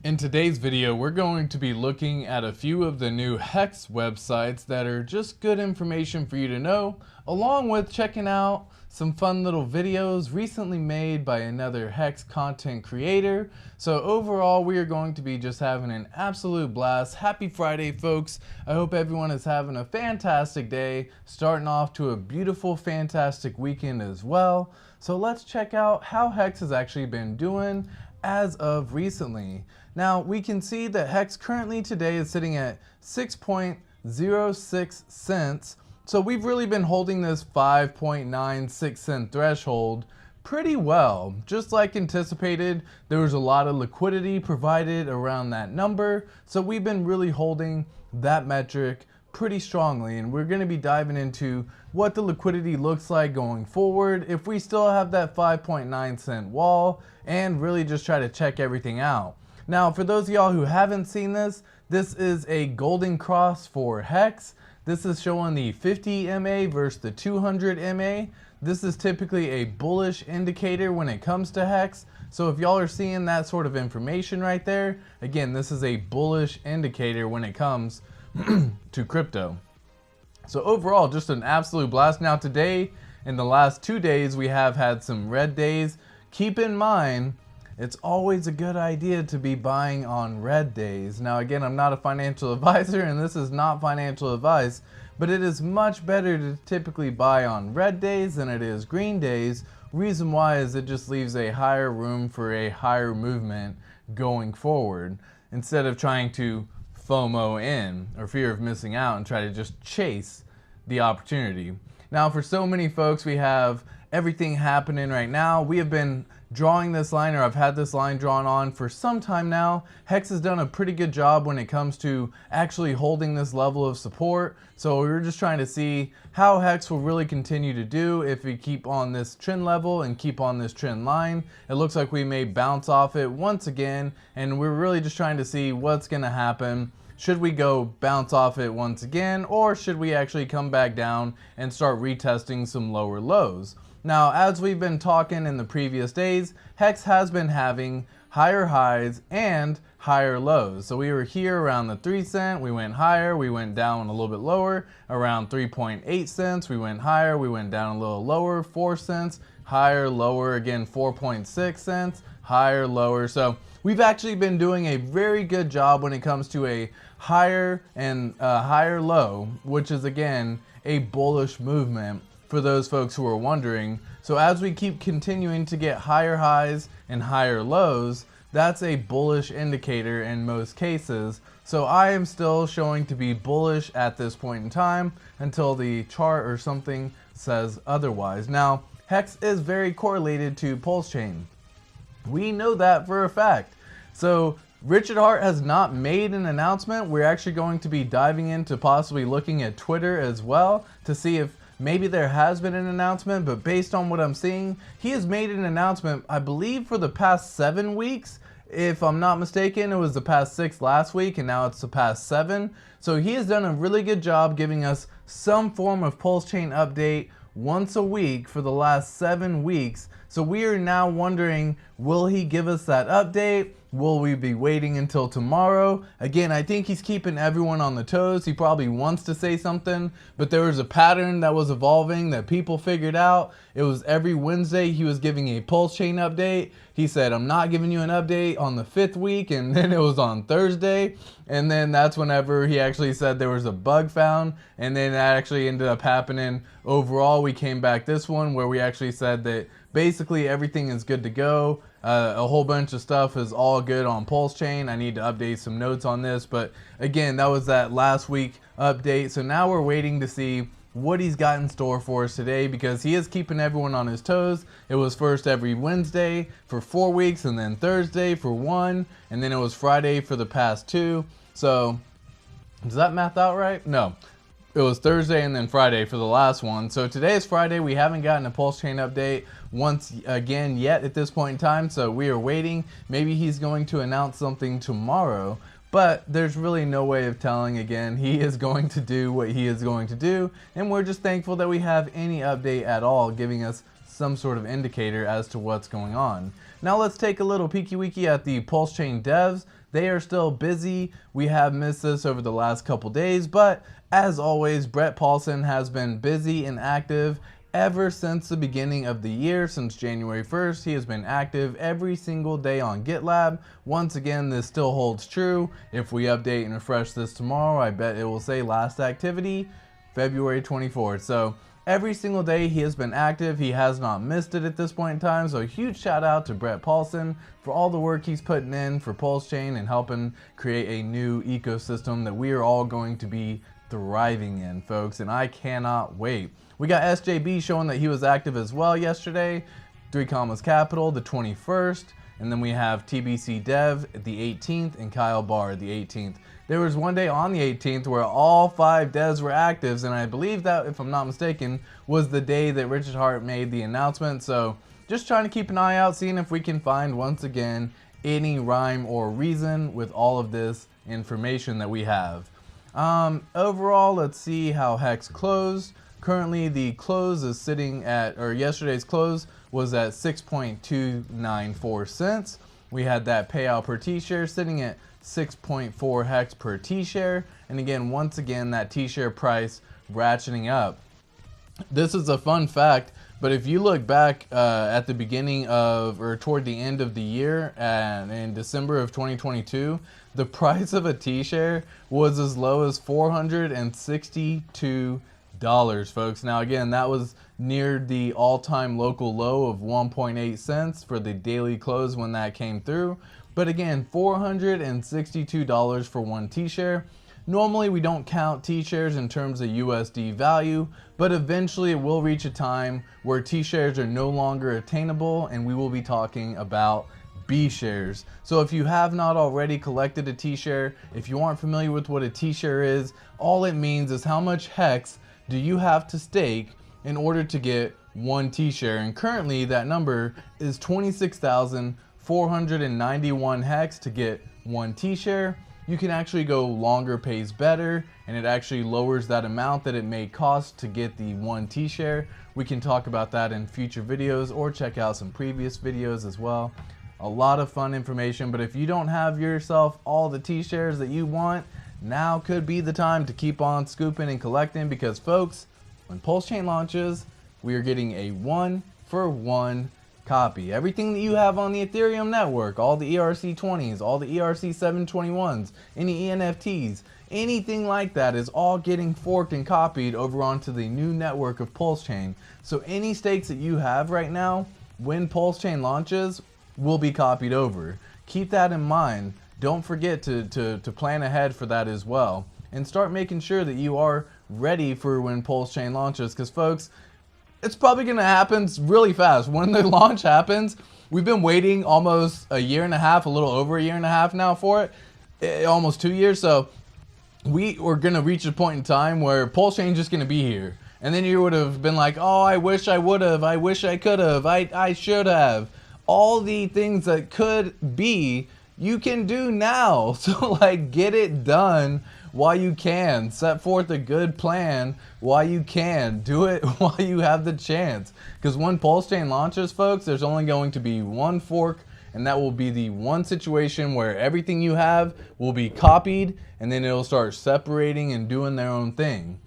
In today's video, we're going to be looking at a few of the new HEX websites that are just good information for you to know, along with checking out some fun little videos recently made by another HEX content creator. So overall, we are going to be just having an absolute blast. Happy Friday, folks. I hope everyone is having a fantastic day, starting off to a beautiful, fantastic weekend as well. So let's check out how HEX has actually been doing as of recently. Now we can see that HEX currently today is sitting at 6.06 cents. So we've really been holding this 5.96 cent threshold pretty well. Just like anticipated, there was a lot of liquidity provided around that number. So we've been really holding that metric pretty strongly, and we're going to be diving into what the liquidity looks like going forward if we still have that 5.9 cent wall, and really just try to check everything out. Now, for those of y'all who haven't seen this, this is a golden cross for HEX. This is showing the 50 MA versus the 200 MA. This is typically a bullish indicator when it comes to HEX. So if y'all are seeing that sort of information right there, again, this is a bullish indicator when it comes to crypto. So overall, just an absolute blast. Now today, in the last 2 days, we have had some red days. Keep in mind, it's always a good idea to be buying on red days. Now again, I'm not a financial advisor and this is not financial advice, but it is much better to typically buy on red days than it is green days. Reason why is it just leaves a higher room for a higher movement going forward, instead of trying to FOMO in, or fear of missing out, and try to just chase the opportunity. Now for so many folks, we have everything happening right now. We have been drawing this line, or I've had this line drawn on for some time now. HEX has done a pretty good job when it comes to actually holding this level of support. So we're just trying to see how HEX will really continue to do if we keep on this trend level and keep on this trend line. It looks like we may bounce off it once again, and we're really just trying to see what's going to happen. Should we go bounce off it once again, or should we actually come back down and start retesting some lower lows? Now, as we've been talking in the previous days, HEX has been having higher highs and higher lows. So we were here around the 3 cent, we went higher, we went down a little bit lower, around 3.8 cents, we went higher, we went down a little lower, 4 cents, higher, lower, again 4.6 cents, higher, lower. So we've actually been doing a very good job when it comes to a higher and higher low, which is again a bullish movement for those folks who are wondering. So as we keep continuing to get higher highs and higher lows, that's a bullish indicator in most cases. So I am still showing to be bullish at this point in time until the chart or something says otherwise. Now, HEX is very correlated to PulseChain. We know that for a fact. So Richard Hart has not made an announcement. We're actually going to be diving into possibly looking at Twitter as well to see if maybe there has been an announcement, but based on what I'm seeing, he has made an announcement, I believe, for the past 7 weeks. If I'm not mistaken, it was the past 6 last week, and now it's the past 7. So he has done a really good job giving us some form of PulseChain update once a week for the last 7 weeks. So we are now wondering, will he give us that update? Will we be waiting until tomorrow? Again, I think he's keeping everyone on the toes. He probably wants to say something, but there was a pattern that was evolving that people figured out. It was every Wednesday he was giving a PulseChain update. He said, I'm not giving you an update on the 5th week, and then it was on Thursday. And then that's whenever he actually said there was a bug found, and then that actually ended up happening. Overall, we came back this one where we actually said that basically everything is good to go. A whole bunch of stuff is all good on PulseChain. I need to update some notes on this, but again, that was that last week update. So now we're waiting to see what he's got in store for us today, because he is keeping everyone on his toes. It was first every Wednesday for 4 weeks, and then Thursday for 1, and then it was Friday for the past 2. So does that math out right? No. It was Thursday and then Friday for the last one. So today is Friday. We haven't gotten a PulseChain update once again yet at this point in time. So we are waiting. Maybe he's going to announce something tomorrow, but there's really no way of telling. Again, he is going to do what he is going to do. And we're just thankful that we have any update at all, giving us some sort of indicator as to what's going on. Now let's take a little peeky weeky at the PulseChain devs. They are still busy. We have missed this over the last couple days, but as always, Brett Paulson has been busy and active ever since the beginning of the year. Since January 1st, he has been active every single day on GitLab. Once again, this still holds true. If we update and refresh this tomorrow, I bet it will say last activity, February 24th. So every single day he has been active. He has not missed it at this point in time. So a huge shout out to Brett Paulson for all the work he's putting in for PulseChain and helping create a new ecosystem that we are all going to be thriving in, folks, and I cannot wait. We got SJB showing that he was active as well yesterday, 3 Commas Capital the 21st, and then we have TBC Dev the 18th and Kyle Barr the 18th. There was one day on the 18th where all 5 devs were actives, and I believe that, if I'm not mistaken, was the day that Richard Hart made the announcement. So just trying to keep an eye out, seeing if we can find, once again, any rhyme or reason with all of this information that we have. Overall, let's see how HEX closed. Currently, the close is sitting at, or yesterday's close was at 6.294 cents. We had that payout per T-share sitting at 6.4 HEX per T-share. And again, once again, that T-share price ratcheting up. This is a fun fact, but if you look back at the beginning of, or toward the end of the year, and in December of 2022, the price of a T-share was as low as $462, folks. Now again, that was near the all-time local low of 1.8 cents for the daily close when that came through. But again, $462 for one T-share. Normally we don't count T-shares in terms of USD value, but eventually it will reach a time where T-shares are no longer attainable, and we will be talking about B-shares. So if you have not already collected a T-share, if you aren't familiar with what a T-share is, all it means is how much HEX do you have to stake in order to get one T-share. And currently that number is 26,491 HEX to get one T-share. You can actually go longer pays better, and it actually lowers that amount that it may cost to get the one T-share. We can talk about that in future videos, or check out some previous videos as well. A lot of fun information, but if you don't have yourself all the T-shares that you want, now could be the time to keep on scooping and collecting, because folks, when PulseChain launches, we are getting a 1-for-1 copy. Everything that you have on the Ethereum network, all the ERC20s, all the ERC721s, any ENFTs, anything like that is all getting forked and copied over onto the new network of PulseChain. So any stakes that you have right now, when PulseChain launches, will be copied over. Keep that in mind. Don't forget to plan ahead for that as well, and start making sure that you are ready for when PulseChain launches, because folks, it's probably going to happen really fast. When the launch happens, we've been waiting almost a year and a half, a little over a year and a half now for it, almost 2 years. So we are going to reach a point in time where PulseChain is just going to be here. And then you would have been like, oh, I wish I would have, I wish I could have, I should have. All the things that could be, you can do now. So like, get it done while you can. Set forth a good plan while you can. Do it while you have the chance. Because when PulseChain launches, folks, there's only going to be one fork, and that will be the one situation where everything you have will be copied, and then it'll start separating and doing their own thing.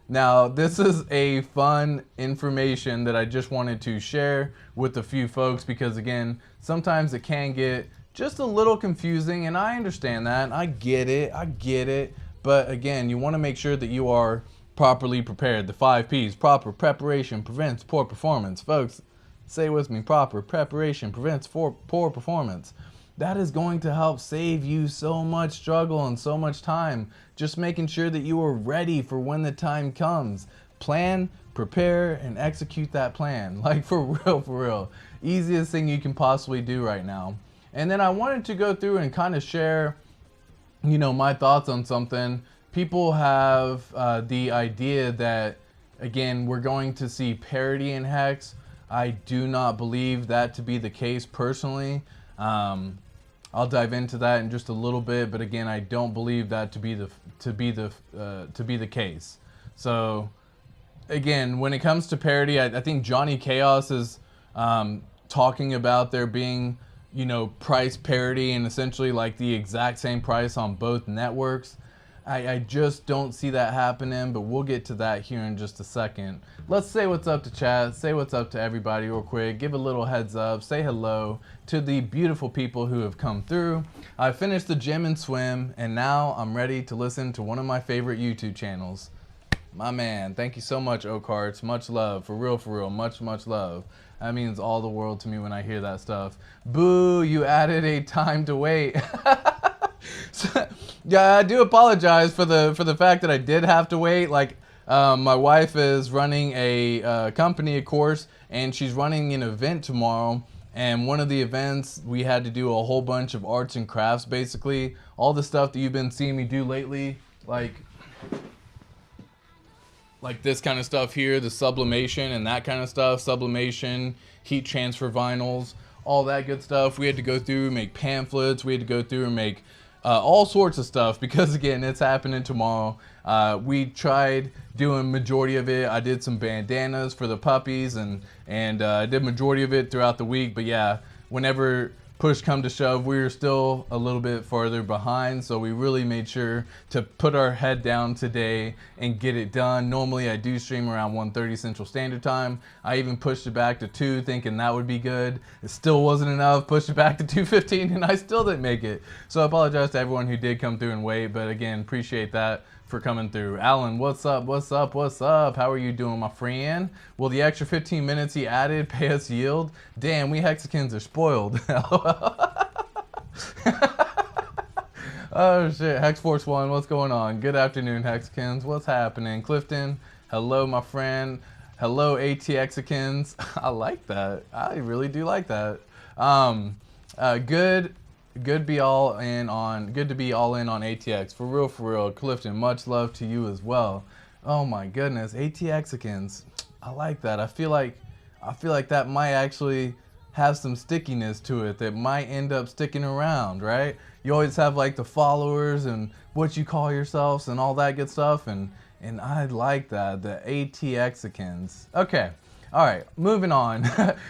Now, this is a fun information that I just wanted to share with a few folks, because again, sometimes it can get just a little confusing, and I understand that. I get it. But again, you want to make sure that you are properly prepared. The 5 P's, proper preparation prevents poor performance. Folks, say with me, proper preparation prevents poor performance. That is going to help save you so much struggle and so much time. Just making sure that you are ready for when the time comes. Plan, prepare, and execute that plan. Like for real. Easiest thing you can possibly do right now. And then I wanted to go through and kind of share, you know, my thoughts on something. People have the idea that, again, we're going to see parity in HEX. I do not believe that to be the case personally. I'll dive into that in just a little bit, but again, I don't believe that to be the case. So again, when it comes to parity, I think Johnny Chaos is talking about there being, you know, price parity and essentially like the exact same price on both networks. I just don't see that happening, but we'll get to that here in just a second. Let's say what's up to chat, say what's up to everybody real quick, give a little heads up, say hello to the beautiful people who have come through. I finished the gym and swim, and now I'm ready to listen to one of my favorite YouTube channels. My man, thank you so much, Oakhearts. Much love, for real, much love. That means all the world to me when I hear that stuff. Boo, you added a time to wait. So, yeah, I do apologize for the fact that I did have to wait. Like, my wife is running a company, of course, and she's running an event tomorrow. And one of the events, we had to do a whole bunch of arts and crafts, basically. All the stuff that you've been seeing me do lately, like this kind of stuff here, the sublimation and that kind of stuff, sublimation, heat transfer vinyls, all that good stuff. We had to go through, make pamphlets, we had to go through and make all sorts of stuff because, again, it's happening tomorrow. We tried doing majority of it. I did some bandanas for the puppies and I did majority of it throughout the week. But yeah, whenever push come to shove, we were still a little bit farther behind, so we really made sure to put our head down today and get it done. Normally I do stream around 1:30 Central Standard Time. I even pushed it back to 2 thinking that would be good. It still wasn't enough. Pushed it back to 2:15 and I still didn't make it. So I apologize to everyone who did come through and wait, but again, appreciate that for coming through. Alan, what's up? How are you doing, my friend? Will the extra 15 minutes he added pay us yield? Damn, we Hexicans are spoiled. Oh shit, Hex Force 1, what's going on? Good afternoon, Hexicans. What's happening? Clifton, hello, my friend. Hello, ATXicans. I like that. I really do like that. Good to be all in on ATX. For real. Clifton, much love to you as well. Oh my goodness, ATXicans. I like that. I feel like that might actually have some stickiness to it that might end up sticking around, right? You always have like the followers and what you call yourselves and all that good stuff, and I like that, the ATXicans. Okay. All right, moving on.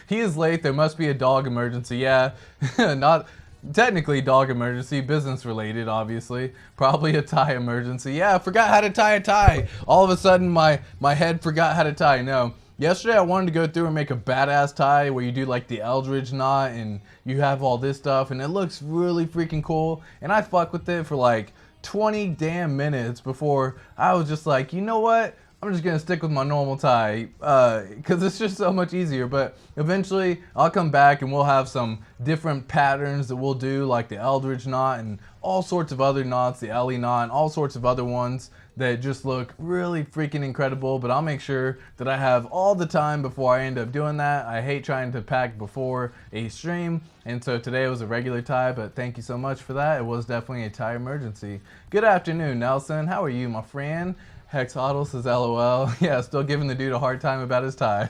He is late. There must be a dog emergency. Yeah, not technically dog emergency, business related, obviously. Probably a tie emergency. Yeah, I forgot how to tie a tie. All of a sudden, my head forgot how to tie. No, yesterday I wanted to go through and make a badass tie where you do like the Eldridge knot and you have all this stuff and it looks really freaking cool. And I fuck with it for like 20 damn minutes before I was just like, you know what? I'm just gonna stick with my normal tie because it's just so much easier. But eventually I'll come back and we'll have some different patterns that we'll do, like the Eldridge knot and all sorts of other knots, the Ellie knot and all sorts of other ones that just look really freaking incredible. But I'll make sure that I have all the time before I end up doing that. I hate trying to pack before a stream, and so today was a regular tie, but thank you so much for that. It was definitely a tie emergency. Good afternoon, Nelson. How are you, my friend? Hex Huddle says LOL. Yeah, still giving the dude a hard time about his tie.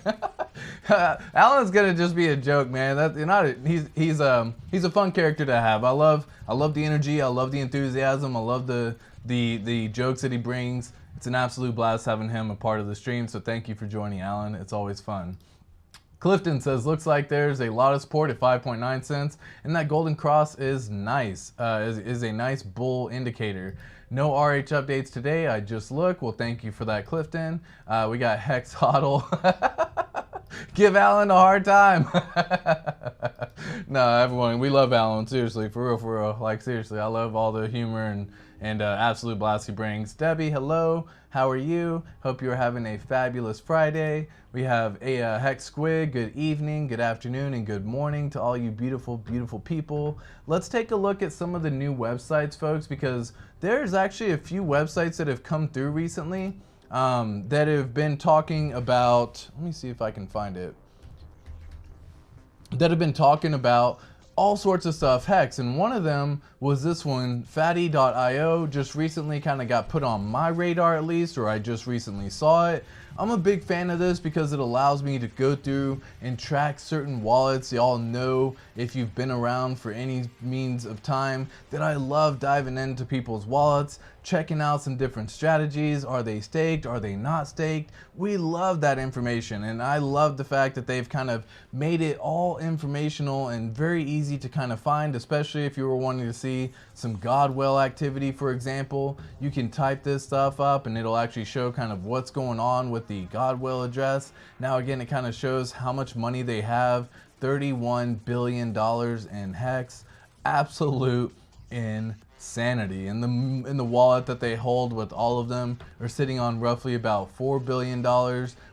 Alan's gonna just be a joke, man. He's a fun character to have. I love the energy. I love the enthusiasm. I love the jokes that he brings. It's an absolute blast having him a part of the stream. So thank you for joining, Alan. It's always fun. Clifton says, looks like there's a lot of support at 5.9 cents, and that golden cross is nice. Is a nice bull indicator. No RH updates today. I just look. Well, thank you for that, Clifton. We got Hex Huddle. Give Alan a hard time. No, everyone, we love Alan. Seriously, for real. Like, seriously, I love all the humor and absolute blast he brings. Debbie, hello. How are you? Hope you're having a fabulous Friday. We have a Hex Squid. Good evening, good afternoon, and good morning to all you beautiful, beautiful people. Let's take a look at some of the new websites, folks, because there's actually a few websites that have come through recently that have been talking about, let me see if I can find it, that have been talking about all sorts of stuff, Hex, and one of them was this one, fatty.io. Just recently kind of got put on my radar, at least, or I just recently saw it. I'm a big fan of this because it allows me to go through and track certain wallets. Y'all know, if you've been around for any means of time, that I love diving into people's wallets, checking out some different strategies. Are they staked? Are they not staked? We love that information, and I love the fact that they've kind of made it all informational and very easy to kind of find, especially if you were wanting to see some Godwell activity, for example. You can type this stuff up and it'll actually show kind of what's going on with the Godwell address. Now again, it kind of shows how much money they have, $31 billion in HEX. Absolute insanity. And in the wallet that they hold with all of them are sitting on roughly about $4 billion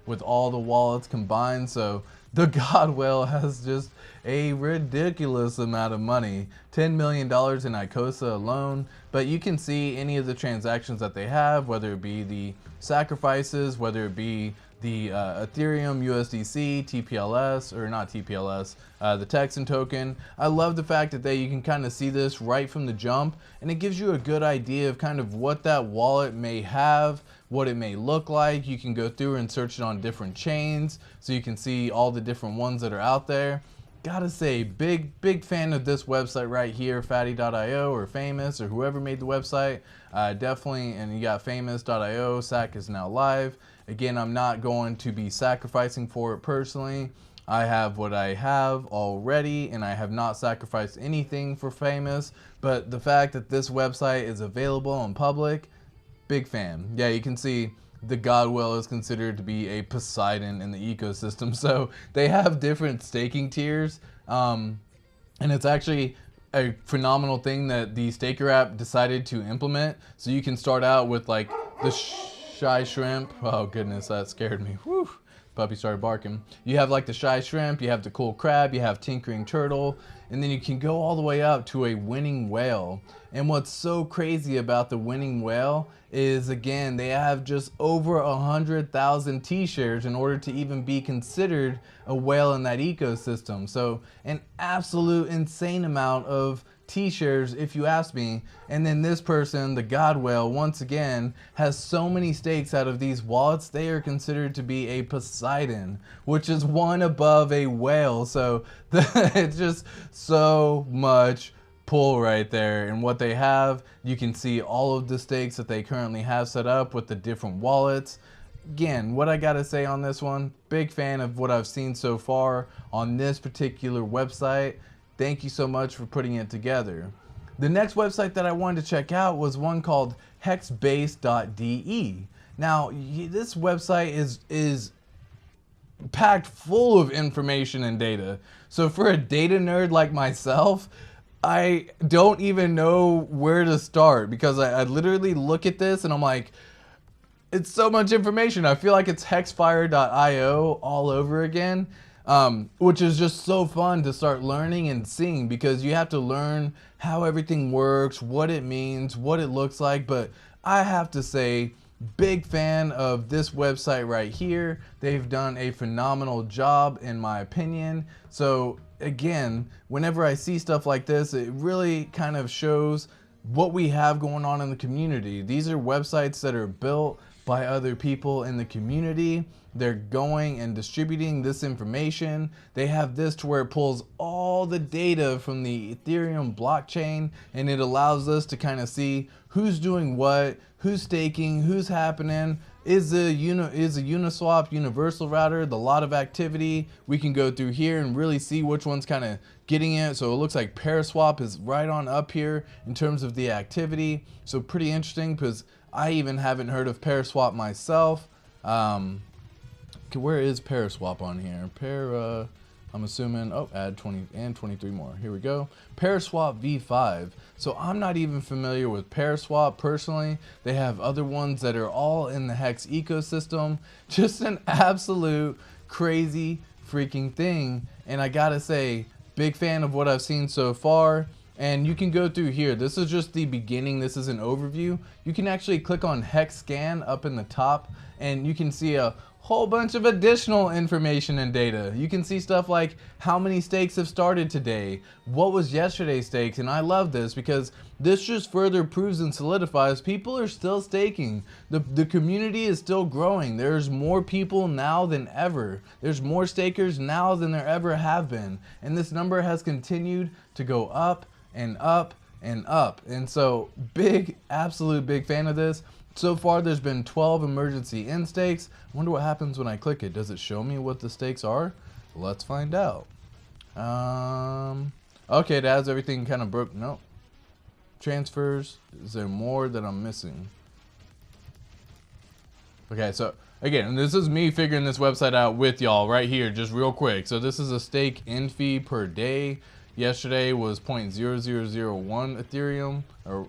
with all the wallets combined. So the Godwell has just a ridiculous amount of money, $10 million in ICOSA alone. But you can see any of the transactions that they have, whether it be the sacrifices, whether it be the Ethereum, USDC, TPLS, or not TPLS, the Texan token. I love the fact that you can kind of see this right from the jump, and it gives you a good idea of kind of what that wallet may have, what it may look like. You can go through and search it on different chains, so you can see all the different ones that are out there. Gotta say, big fan of this website right here, fatty.io or Famous or whoever made the website. Definitely, and you got famous.io, SAC is now live. Again, I'm not going to be sacrificing for it personally. I have what I have already, and I have not sacrificed anything for Famous. But the fact that this website is available in public, big fan. Yeah, you can see the Godwell is considered to be a Poseidon in the ecosystem. So they have different staking tiers, and it's actually a phenomenal thing that the Staker app decided to implement. So you can start out with like the Shy Shrimp. Oh goodness, that scared me. Whew. Puppy started barking. You have like the Shy Shrimp, you have the Cool Crab, you have Tinkering Turtle, and then you can go all the way up to a Winning Whale. And what's so crazy about the Winning Whale is, again, they have just over 100,000 T-shares in order to even be considered a whale in that ecosystem. So an absolute insane amount of T-shares, if you ask me. And then this person, the Godwell, once again has so many stakes out of these wallets. They are considered to be a Poseidon, which is one above a whale. So it's just so much pull right there. And what they have, you can see all of the stakes that they currently have set up with the different wallets. Again, what I gotta say on this one, big fan of what I've seen so far on this particular website. Thank you so much for putting it together. The next website that I wanted to check out was one called hexbase.de. Now, this website is packed full of information and data. So for a data nerd like myself, I don't even know where to start, because I literally look at this and I'm like, it's so much information. I feel like it's hexfire.io all over again. Which is just so fun to start learning and seeing, because you have to learn how everything works, what it means, what it looks like. But I have to say, big fan of this website right here. They've done a phenomenal job in my opinion. So again, whenever I see stuff like this, it really kind of shows what we have going on in the community. These are websites that are built by other people in the community. They're going and distributing this information. They have this to where it pulls all the data from the Ethereum blockchain, and it allows us to kind of see who's doing what, who's staking, who's happening. Is a Uniswap universal router the lot of activity? We can go through here and really see which one's kind of getting it. So it looks like Paraswap is right on up here in terms of the activity. So pretty interesting, because I even haven't heard of Paraswap myself. Where is Paraswap on here? I'm assuming, oh, add 20 and 23 more. Here we go. Paraswap V5. So I'm not even familiar with Paraswap personally. They have other ones that are all in the HEX ecosystem. Just an absolute crazy freaking thing. And I gotta say, big fan of what I've seen so far. And you can go through here. This is just the beginning. This is an overview. You can actually click on HEX scan up in the top, and you can see a whole bunch of additional information and data. You can see stuff like how many stakes have started today, what was yesterday's stakes. And I love this because this just further proves and solidifies people are still staking. The community is still growing. There's more people now than ever. There's more stakers now than there ever have been. And this number has continued to go up and up and up. And so big, absolute big fan of this. So far there's been 12 emergency end stakes. I wonder what happens when I click it. Does it show me what the stakes are? Let's find out. Okay, it has everything kind of broke. Nope. Transfers. Is there more that I'm missing? Okay, so again, this is me figuring this website out with y'all right here, just real quick. So this is a stake end fee per day. Yesterday was 0.0001 Ethereum, or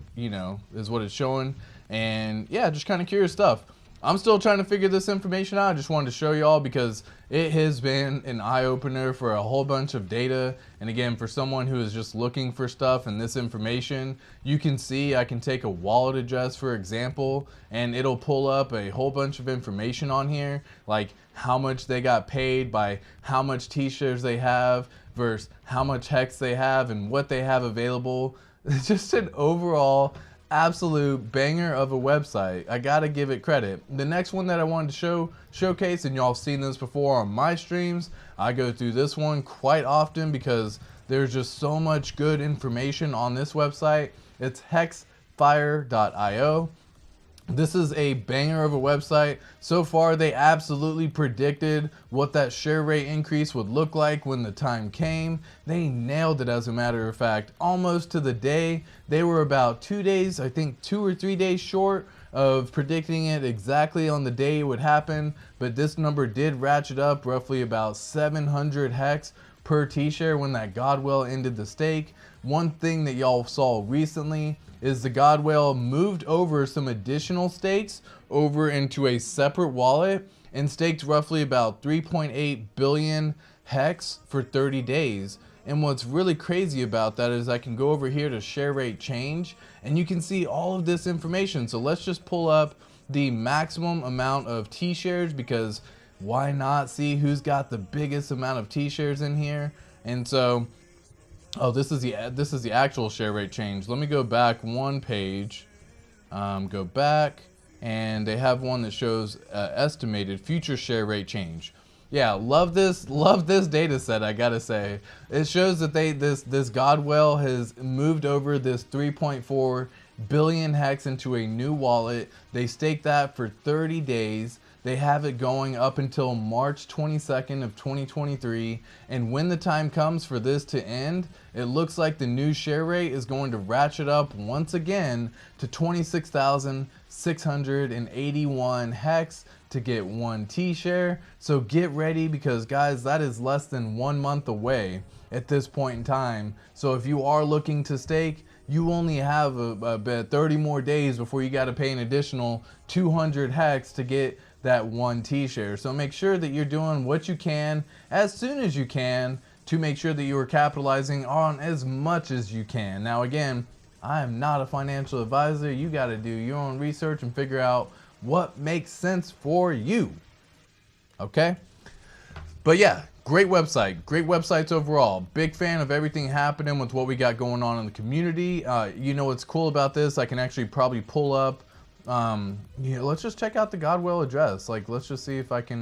is what it's showing. And yeah, just kind of curious stuff. I'm still trying to figure this information out. I just wanted to show y'all because it has been an eye-opener for a whole bunch of data. And again, for someone who is just looking for stuff and this information, you can see I can take a wallet address, for example, and it'll pull up a whole bunch of information on here, like how much they got paid by how much t-shirts they have versus how much HEX they have and what they have available. It's just an overall absolute banger of a website. I gotta give it credit. The next one that I wanted to showcase, and y'all have seen this before on my streams, I go through this one quite often because there's just so much good information on this website. It's hexfire.io. This is a banger of a website. So far, they absolutely predicted what that share rate increase would look like when the time came. They nailed it, as a matter of fact, almost to the day. They were about 2 days, I think 2 or 3 days short of predicting it exactly on the day it would happen. But this number did ratchet up roughly about 700 HEX per t-share when that Godwell ended the stake. One thing that y'all saw recently is the Godwell moved over some additional stakes over into a separate wallet and staked roughly about 3.8 billion HEX for 30 days. And what's really crazy about that is I can go over here to share rate change and you can see all of this information. So let's just pull up the maximum amount of T-shares, because why not see who's got the biggest amount of T-shares in here? And so, oh, this is the actual share rate change. Let me go back one page, go back, and they have one that shows estimated future share rate change. Yeah, love this data set, I gotta say. It shows that this Godwell has moved over this 3.4 billion HEX into a new wallet. They staked that for 30 days. They have it going up until March 22nd of 2023. And when the time comes for this to end, it looks like the new share rate is going to ratchet up once again to 26,681 HEX to get one T-share. So get ready, because guys, that is less than 1 month away at this point in time. So if you are looking to stake, you only have about 30 more days before you got to pay an additional 200 HEX to get that one T-share. So make sure that you're doing what you can as soon as you can to make sure that you are capitalizing on as much as you can. Now again, I am not a financial advisor. You got to do your own research and figure out what makes sense for you. Okay? But yeah, great website. Great websites overall. Big fan of everything happening with what we got going on in the community. You know what's cool about this? I can actually probably pull up, let's just check out the Godwell address. Like, let's just see if I can,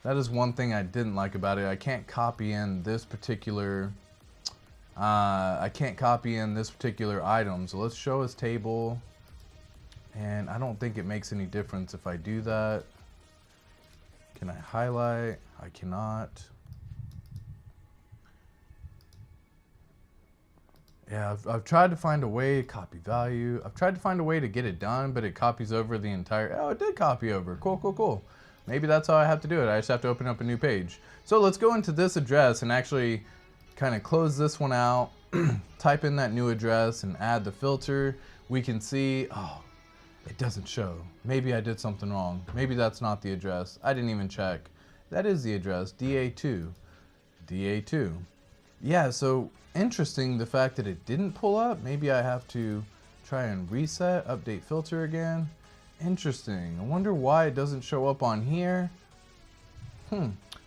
that is one thing I didn't like about it. I can't copy in this particular, item. So let's show his table. And I don't think it makes any difference if I do that. Can I highlight? I cannot. Yeah, I've tried to find a way to copy value. I've tried to find a way to get it done, but it copies over the entire, oh, it did copy over. Cool, cool, cool. Maybe that's how I have to do it. I just have to open up a new page. So let's go into this address and actually kind of close this one out, type in that new address and add the filter. We can see, oh, it doesn't show. Maybe I did something wrong. Maybe that's not the address. I didn't even check. That is the address, DA2. DA2. Yeah, so interesting the fact that it didn't pull up. Maybe I have to try and reset, update filter again. Interesting. I wonder why it doesn't show up on here.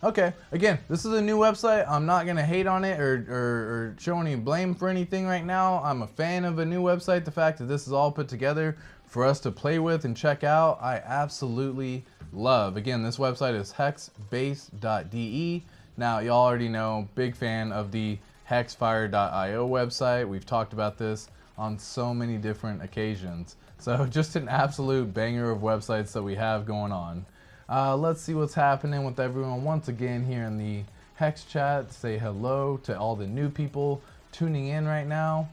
Okay, again, this is a new website. I'm not gonna hate on it or show any blame for anything right now. I'm a fan of a new website. The fact that this is all put together for us to play with and check out, I absolutely love. Again, this website is hexbase.de. Now, y'all already know, big fan of the hexfire.io website. We've talked about this on so many different occasions. So just an absolute banger of websites that we have going on. Let's see what's happening with everyone once again here in the HEX chat. Say hello to all the new people tuning in right now.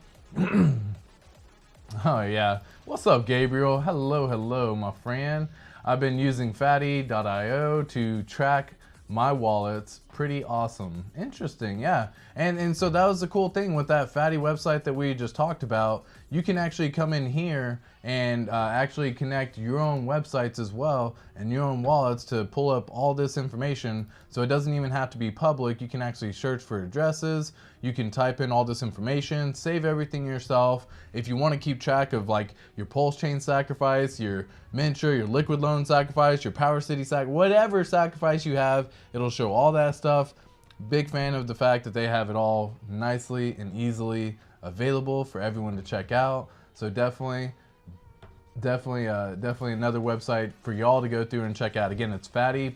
Oh yeah, what's up Gabriel? Hello my friend. I've been using fatty.io to track my wallets. Pretty awesome. Interesting, yeah. And so that was the cool thing with that Fatty website that we just talked about. You can actually come in here and actually connect your own websites as well and your own wallets to pull up all this information. So it doesn't even have to be public. You can actually search for addresses. You can type in all this information, save everything yourself. If you want to keep track of like your PulseChain sacrifice, your Mintra, your Liquid Loan sacrifice, your Power City sacrifice, whatever sacrifice you have, it'll show all that stuff. Big fan of the fact that they have it all nicely and easily available for everyone to check out. So definitely another website for y'all to go through and check out. Again, it's fatty,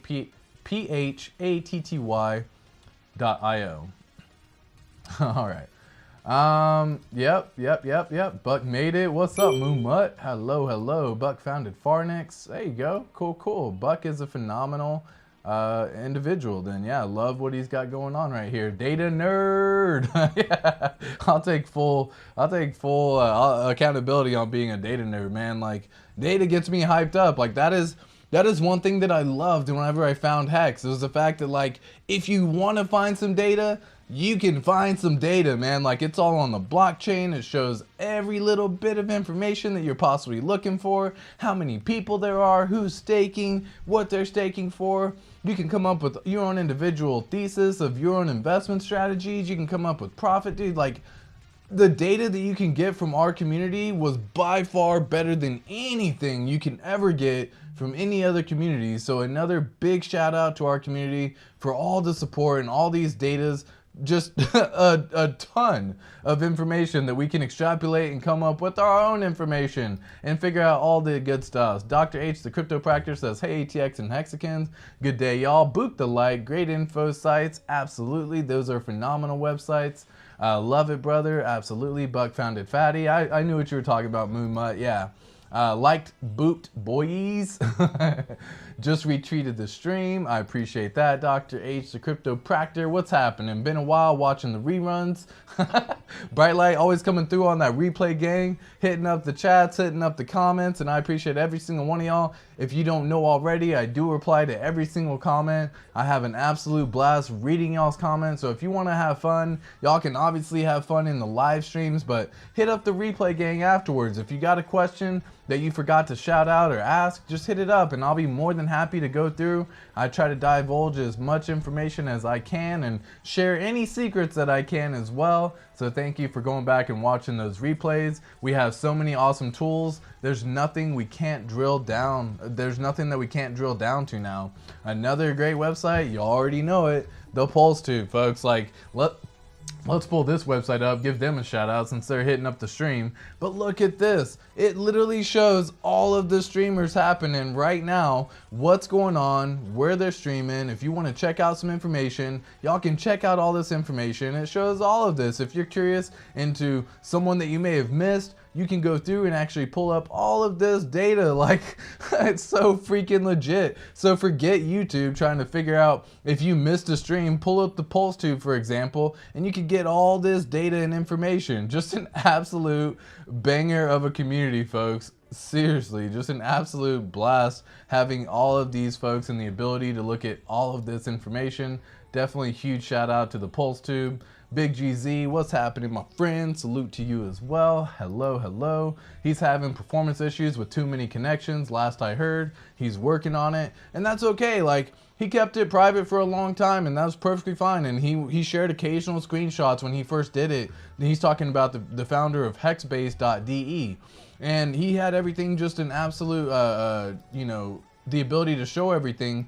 PHATTY.io. All right. Yep. Buck made it. What's up, Moomut? Hello. Buck founded Farnix. There you go. Cool. Buck is a phenomenal individual. Then yeah, love what he's got going on right here. Data nerd. Yeah, I'll take full accountability on being a data nerd, man. Like data gets me hyped up. Like that is one thing that I loved whenever I found HEX. It was the fact that like if you want to find some data, you can find some data, man. Like it's all on the blockchain. It shows every little bit of information that you're possibly looking for, how many people there are, who's staking, what they're staking for. You can come up with your own individual thesis of your own investment strategies. You can come up with profit, dude. Like the data that you can get from our community was by far better than anything you can ever get from any other community. So another big shout out to our community for all the support and all these datas. Just a ton of information that we can extrapolate and come up with our own information and figure out all the good stuff. Dr. H, the crypto practitioner, says, hey, ATX and Hexicans. Good day, y'all. Boop the like. Great info sites. Absolutely. Those are phenomenal websites. Love it, brother. Absolutely. Buck founded Fatty. I knew what you were talking about, Moonmutt. Yeah. Liked booped boys. Just retweeted the stream. I appreciate that. Dr. H, the crypto practitioner. What's happening? Been a while watching the reruns. Bright Light always coming through on that replay gang, hitting up the chats, hitting up the comments, and I appreciate every single one of y'all. If you don't know already, I do reply to every single comment. I have an absolute blast reading y'all's comments. So if you want to have fun, y'all can obviously have fun in the live streams, but hit up the replay gang afterwards. If you got a question that you forgot to shout out or ask, just hit it up and I'll be more than happy to go through. I try to divulge as much information as I can and share any secrets that I can as well. So thank you for going back and watching those replays. We have so many awesome tools. There's nothing we can't drill down. There's nothing that we can't drill down to now. Another great website, you already know it, the PulseTube, folks. Like, let's pull this website up, give them a shout out since they're hitting up the stream. But look at this. It literally shows all of the streamers happening right now, what's going on, where they're streaming. If you want to check out some information, y'all can check out all this information. It shows all of this. If you're curious into someone that you may have missed, you can go through and actually pull up all of this data. Like, it's so freaking legit. So forget YouTube trying to figure out if you missed a stream. Pull up the PulseTube, for example, and you can get all this data and information. Just an absolute banger of a community, folks. Seriously, just an absolute blast having all of these folks and the ability to look at all of this information. Definitely huge shout out to the PulseTube. Big GZ, what's happening, my friend? Salute to you as well. Hello. He's having performance issues with too many connections, last I heard. He's working on it, and that's okay. Like, he kept it private for a long time, and that was perfectly fine. And he shared occasional screenshots when he first did it. And he's talking about the founder of hexbase.de. And he had everything, just an absolute, you know, the ability to show everything.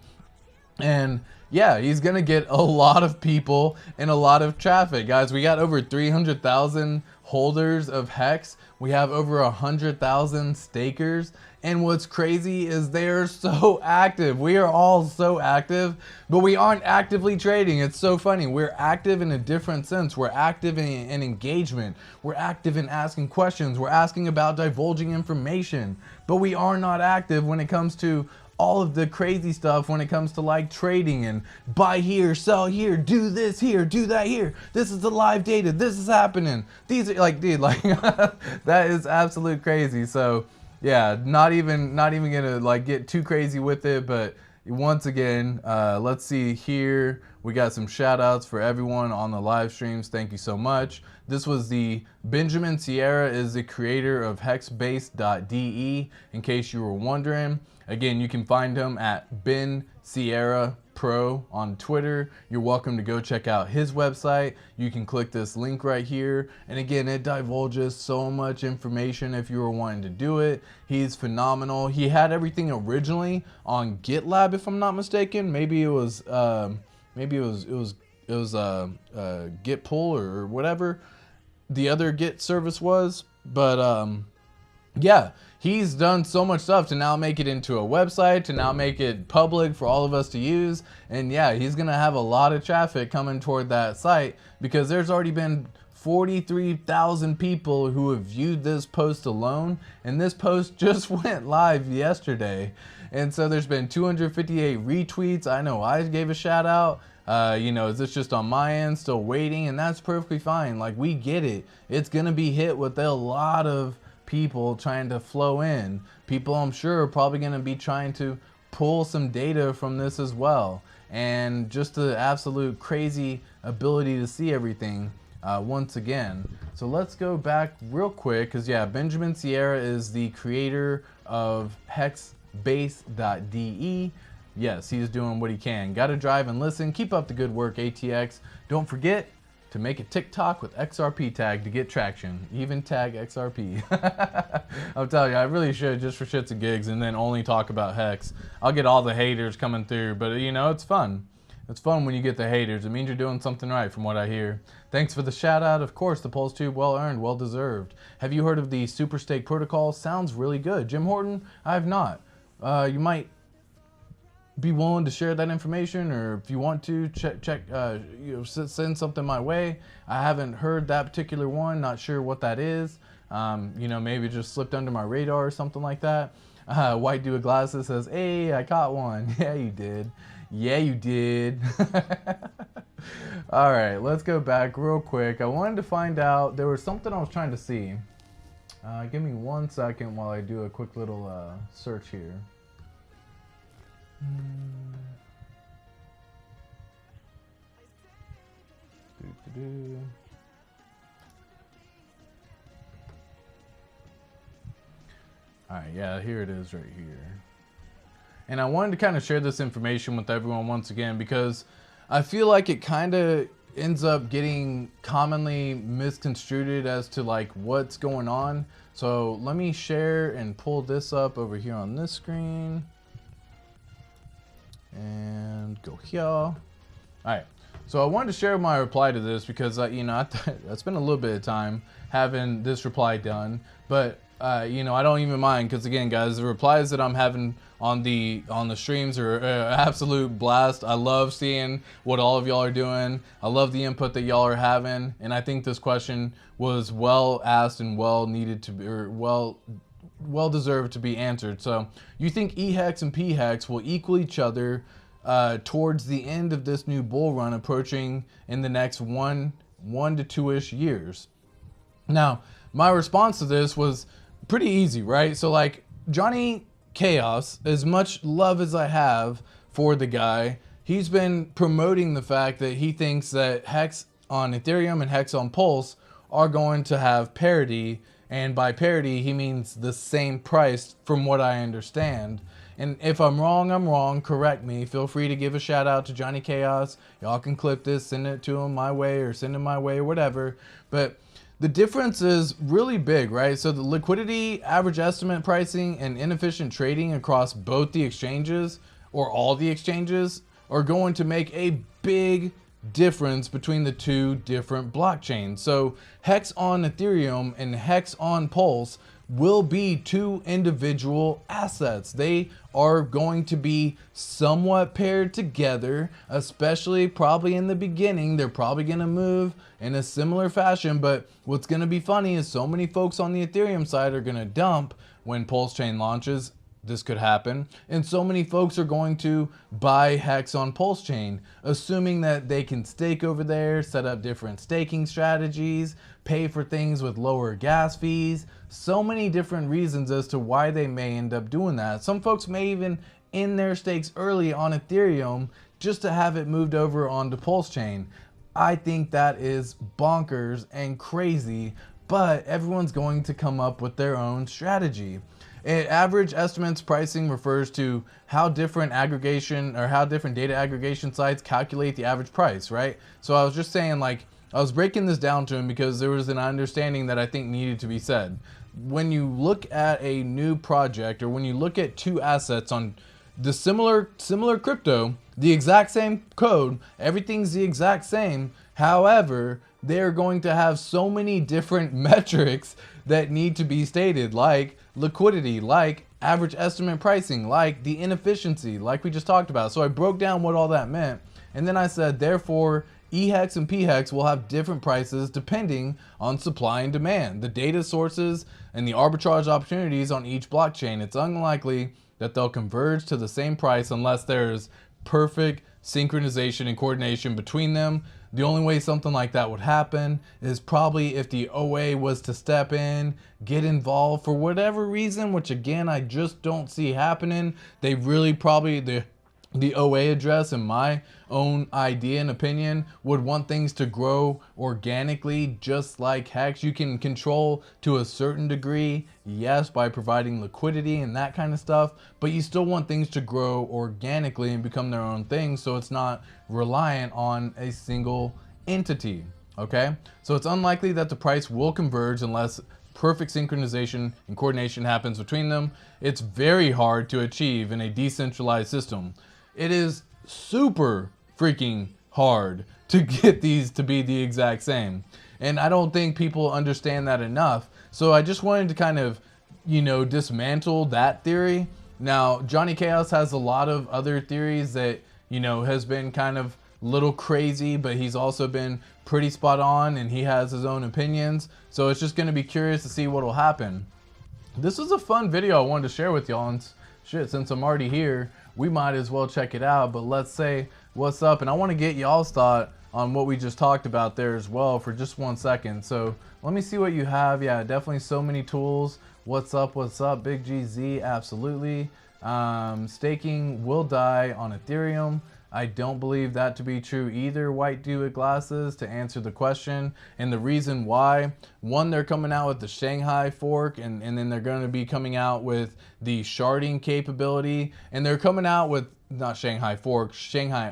And yeah, he's gonna get a lot of people and a lot of traffic, guys. We got over 300,000 holders of HEX. We have over 100,000 stakers. And what's crazy is they're so active. We are all so active, but we aren't actively trading. It's so funny. We're active in a different sense. We're active in engagement. We're active in asking questions. We're asking about divulging information, but we are not active when it comes to all of the crazy stuff, when it comes to like trading and buy here, sell here, do this here, do that here. This is the live data. This is happening. These are like, dude, like that is absolute crazy. So yeah, not even gonna like get too crazy with it, but once again, let's see here. We got some shout outs for everyone on the live streams. Thank you so much. This was the Benjamin Sierra is the creator of hexbase.de, in case you were wondering. Again, you can find him at Ben Sierra Pro on Twitter. You're welcome to go check out his website. You can click this link right here. And again, it divulges so much information if you were wanting to do it. He's phenomenal. He had everything originally on GitLab, if I'm not mistaken. Maybe it was Git pull or whatever the other Git service was. But yeah, he's done so much stuff to now make it into a website, to now make it public for all of us to use. And yeah, he's gonna have a lot of traffic coming toward that site, because there's already been 43,000 people who have viewed this post alone, and this post just went live yesterday. And so there's been 258 retweets. I know I gave a shout out. You know, is this just on my end, still waiting? And that's perfectly fine. Like, we get it. It's gonna be hit with a lot of people trying to flow in. People, I'm sure, are probably going to be trying to pull some data from this as well. And just the absolute crazy ability to see everything once again. So let's go back real quick, because yeah, Benjamin Sierra is the creator of hexbase.de. Yes, he's doing what he can. Gotta drive and listen. Keep up the good work, ATX. Don't forget to make a TikTok with XRP tag to get traction. Even tag XRP. I'm telling you, I really should, just for shits and gigs, and then only talk about HEX. I'll get all the haters coming through, but you know, it's fun. It's fun when you get the haters. It means you're doing something right, from what I hear. Thanks for the shout out. Of course, the PulseTube, well earned, well deserved. Have you heard of the Super Stake protocol? Sounds really good. Jim Horton, I have not. You might be willing to share that information, or if you want to send something my way. I haven't heard that particular one, not sure what that is. You know, maybe just slipped under my radar or something like that. White Dude with Glasses says, hey, I caught one. Yeah, you did. Yeah, you did. All right, let's go back real quick. I wanted to find out, there was something I was trying to see. Give me 1 second while I do a quick little search here. All right, yeah, here it is right here. And I wanted to kind of share this information with everyone once again, because I feel like it kind of ends up getting commonly misconstrued as to like what's going on. So let me share and pull this up over here on this screen. And go here. All right, so I wanted to share my reply to this, because you know, I spent a little bit of time having this reply done, but you know, I don't even mind, because again, guys, the replies that I'm having on the streams are absolute blast. I love seeing what all of y'all are doing. I love the input that y'all are having, and I think this question was well asked and well needed to be, or well deserved to be answered. So you think EHEX and PHEX will equal each other towards the end of this new bull run approaching in the next one to two-ish years? Now, my response to this was pretty easy, right? So like, Johnny Chaos, as much love as I have for the guy, he's been promoting the fact that he thinks that HEX on Ethereum and HEX on Pulse are going to have parity. And by parity, he means the same price, from what I understand. And if I'm wrong, I'm wrong. Correct me. Feel free to give a shout out to Johnny Chaos. Y'all can clip this, send it to him my way, or send him my way, or whatever. But the difference is really big, right? So the liquidity, average estimate pricing, and inefficient trading across both the exchanges, or all the exchanges, are going to make a big difference between the two different blockchains. So HEX on Ethereum and HEX on Pulse will be two individual assets. They are going to be somewhat paired together, especially probably in the beginning. They're probably going to move in a similar fashion, but what's going to be funny is so many folks on the Ethereum side are going to dump when PulseChain launches. This could happen, and so many folks are going to buy HEX on PulseChain, assuming that they can stake over there, set up different staking strategies, pay for things with lower gas fees. So many different reasons as to why they may end up doing that. Some folks may even end their stakes early on Ethereum just to have it moved over onto PulseChain. I think that is bonkers and crazy, but everyone's going to come up with their own strategy. Average estimates pricing refers to how different aggregation or how different data aggregation sites calculate the average price, right? So I was just saying, like, I was breaking this down to him because there was an understanding that I think needed to be said. When you look at a new project, or when you look at two assets on the similar crypto, the exact same code, everything's the exact same. However, they're going to have so many different metrics that need to be stated, like liquidity, like average estimate pricing, like the inefficiency, like we just talked about. So I broke down what all that meant, and then I said, therefore, EHEX and PHEX will have different prices depending on supply and demand, the data sources, and the arbitrage opportunities on each blockchain. It's unlikely that they'll converge to the same price unless there's perfect synchronization and coordination between them. The only way something like that would happen is probably if the OA was to step in, get involved for whatever reason, which again, I just don't see happening. They really probably, the OA address, in my own idea and opinion, would want things to grow organically, just like HEX. You can control to a certain degree, yes, by providing liquidity and that kind of stuff, but you still want things to grow organically and become their own thing, so it's not reliant on a single entity, okay? So it's unlikely that the price will converge unless perfect synchronization and coordination happens between them. It's very hard to achieve in a decentralized system. It is super freaking hard to get these to be the exact same. And I don't think people understand that enough. So I just wanted to kind of, dismantle that theory. Now, Johnny Chaos has a lot of other theories that, has been kind of little crazy, but he's also been pretty spot on, and he has his own opinions. So it's just going to be curious to see what will happen. This was a fun video I wanted to share with y'all, and shit, since I'm already here, we might as well check it out. But let's say what's up, and I want to get y'all's thought on what we just talked about there as well for just 1 second. So let me see what you have. Yeah, definitely so many tools. What's up, Big GZ? Absolutely. Staking will die on Ethereum. I don't believe that to be true either, White Dewitt Glasses, to answer the question. And the reason why, one, they're coming out with the Shanghai fork, and then they're going to be coming out with the sharding capability, and they're coming out with, not Shanghai fork, Shanghai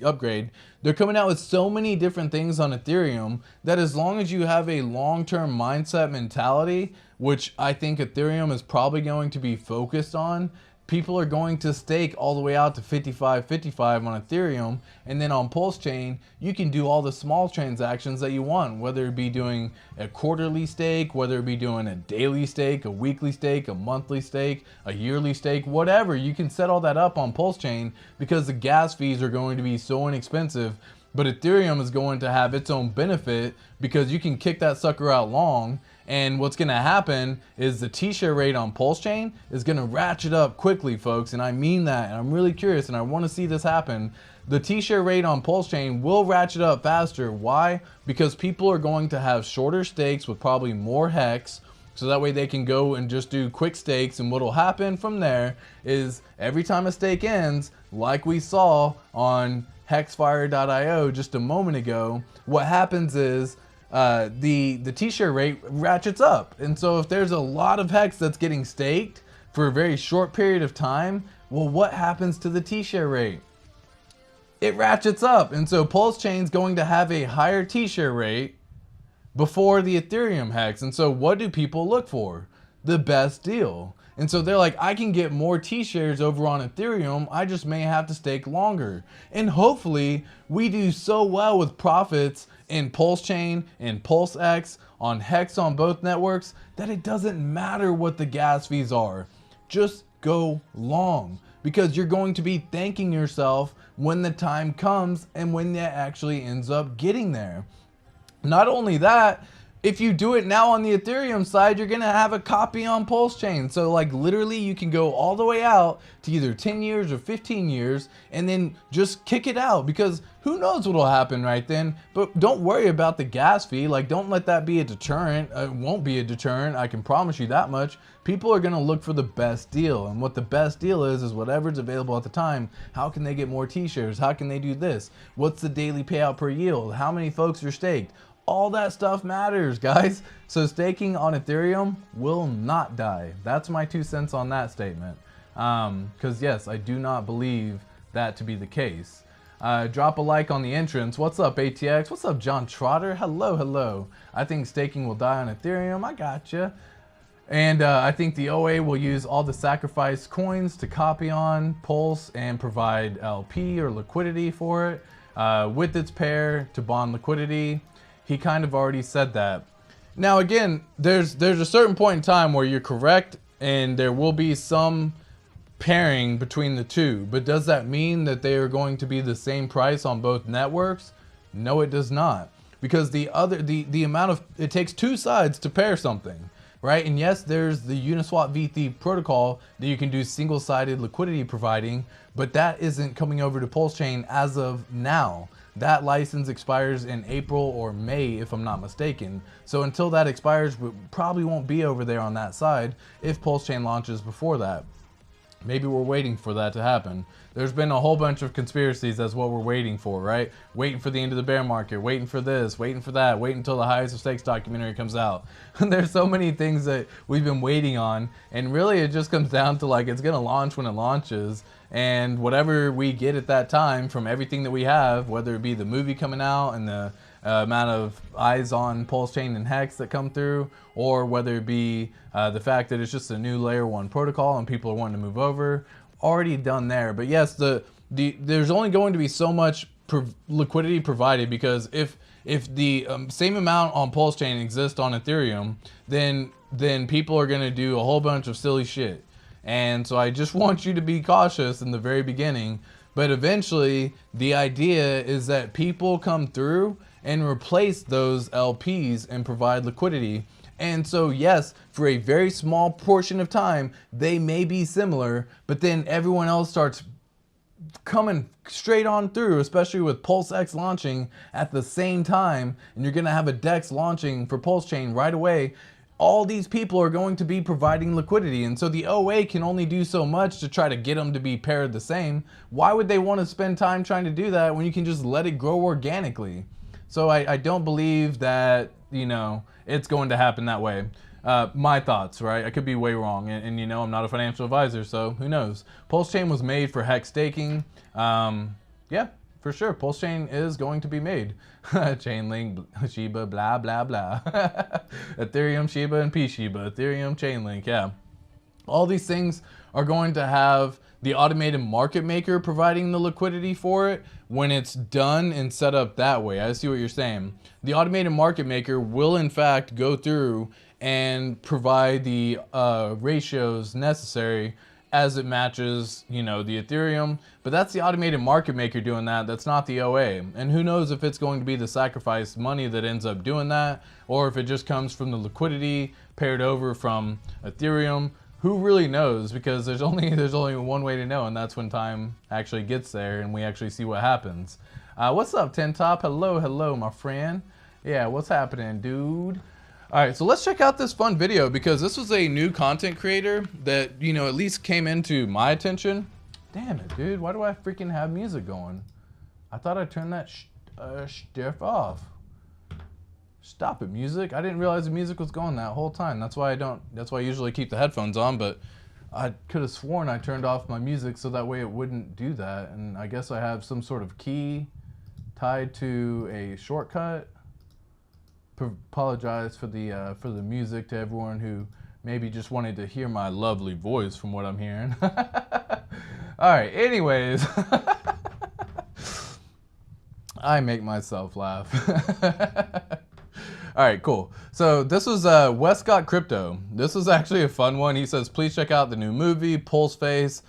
upgrade. They're coming out with so many different things on Ethereum that as long as you have a long-term mindset mentality, which I think Ethereum is probably going to be focused on, people are going to stake all the way out to 55.55 on Ethereum, and then on PulseChain, you can do all the small transactions that you want, whether it be doing a quarterly stake, whether it be doing a daily stake, a weekly stake, a monthly stake, a yearly stake, whatever. You can set all that up on PulseChain because the gas fees are going to be so inexpensive. But Ethereum is going to have its own benefit because you can kick that sucker out long. And what's going to happen is the T-share rate on PulseChain is going to ratchet up quickly, folks. And I mean that. And I'm really curious, and I want to see this happen. The T-share rate on PulseChain will ratchet up faster. Why? Because people are going to have shorter stakes with probably more HEX. So that way they can go and just do quick stakes. And what will happen from there is every time a stake ends, like we saw on hexfire.io just a moment ago, what happens is the T-share rate ratchets up. And so if there's a lot of HEX that's getting staked for a very short period of time, well, what happens to the T-share rate? It ratchets up. And so PulseChain is going to have a higher T-share rate before the Ethereum HEX. And so what do people look for? The best deal. And so they're like, I can get more T-shares over on Ethereum. I just may have to stake longer. And hopefully we do so well with profits in PulseChain and PulseX, on HEX on both networks, that it doesn't matter what the gas fees are. Just go long, because you're going to be thanking yourself when the time comes and when that actually ends up getting there. Not only that, if you do it now on the Ethereum side, you're gonna have a copy on PulseChain. So like literally you can go all the way out to either 10 years or 15 years and then just kick it out, because who knows what will happen right then. But don't worry about the gas fee. Like, don't let that be a deterrent. It won't be a deterrent, I can promise you that much. People are gonna look for the best deal, and what the best deal is whatever's available at the time. How can they get more T-shares? How can they do this? What's the daily payout per yield? How many folks are staked? All that stuff matters, guys. So staking on Ethereum will not die. That's my 2 cents on that statement. Because yes, I do not believe that to be the case. Drop a like on the entrance. What's up, ATX? What's up, John Trotter? Hello, hello. I think staking will die on Ethereum. I gotcha. And I think the OA will use all the sacrifice coins to copy on Pulse and provide LP or liquidity for it with its pair to bond liquidity. He kind of already said that. Now again, there's a certain point in time where you're correct and there will be some pairing between the two, but does that mean that they are going to be the same price on both networks? No, it does not, because the amount of, it takes two sides to pair something, right? And yes, there's the Uniswap V3 protocol that you can do single-sided liquidity providing, but that isn't coming over to PulseChain as of now. That license expires in April or May, if I'm not mistaken. So until that expires, we probably won't be over there on that side if PulseChain launches before that. Maybe we're waiting for that to happen. There's been a whole bunch of conspiracies. That's what we're waiting for, right? Waiting for the end of the bear market, waiting for this, waiting for that, waiting until the Highest of Stakes documentary comes out. There's so many things that we've been waiting on, and really it just comes down to like, it's gonna launch when it launches, and whatever we get at that time from everything that we have, whether it be the movie coming out and the amount of eyes on PulseChain and HEX that come through, or whether it be the fact that it's just a new layer 1 protocol and people are wanting to move over, already done there. But yes, there's only going to be so much liquidity provided, because if the same amount on PulseChain exists on Ethereum, then people are going to do a whole bunch of silly shit. And so I just want you to be cautious in the very beginning, but eventually the idea is that people come through and replace those LPs and provide liquidity. And so yes, for a very small portion of time, they may be similar, but then everyone else starts coming straight on through, especially with PulseX launching at the same time, and you're gonna have a DEX launching for PulseChain right away. All these people are going to be providing liquidity, and so the OA can only do so much to try to get them to be paired the same. Why would they want to spend time trying to do that when you can just let it grow organically? So I don't believe that, you know, it's going to happen that way. My thoughts, right? I could be way wrong, and you know, I'm not a financial advisor, so who knows? PulseChain was made for HEX staking. Yeah, for sure, PulseChain is going to be made. Chainlink, Shiba, blah, blah, blah. Ethereum, Shiba, and P-Shiba. Ethereum, Chainlink, yeah. All these things are going to have the automated market maker providing the liquidity for it when it's done and set up that way. I see what you're saying. The automated market maker will in fact go through and provide the ratios necessary as it matches, you know, the Ethereum, but that's the automated market maker doing that. That's not the OA. And who knows if it's going to be the sacrifice money that ends up doing that, or if it just comes from the liquidity paired over from Ethereum. Who really knows? Because there's only one way to know, and that's when time actually gets there and we actually see what happens. What's up, Ten Top? Hello, hello, my friend. Yeah, what's happening, dude? All right, so let's check out this fun video, because this was a new content creator that, you know, at least came into my attention. Damn it, dude, why do I freaking have music going? I thought I turned that stuff off. Stop it, music. I didn't realize the music was going that whole time. That's why I usually keep the headphones on, but I could have sworn I turned off my music so that way it wouldn't do that. And I guess I have some sort of key tied to a shortcut. Apologize for the music to everyone who Maybe just wanted to hear my lovely voice from what I'm hearing. All right, anyways. I make myself laugh. All right, cool. So this was Westcott Crypto. This was actually a fun one. He says, please check out the new movie, Pulseface.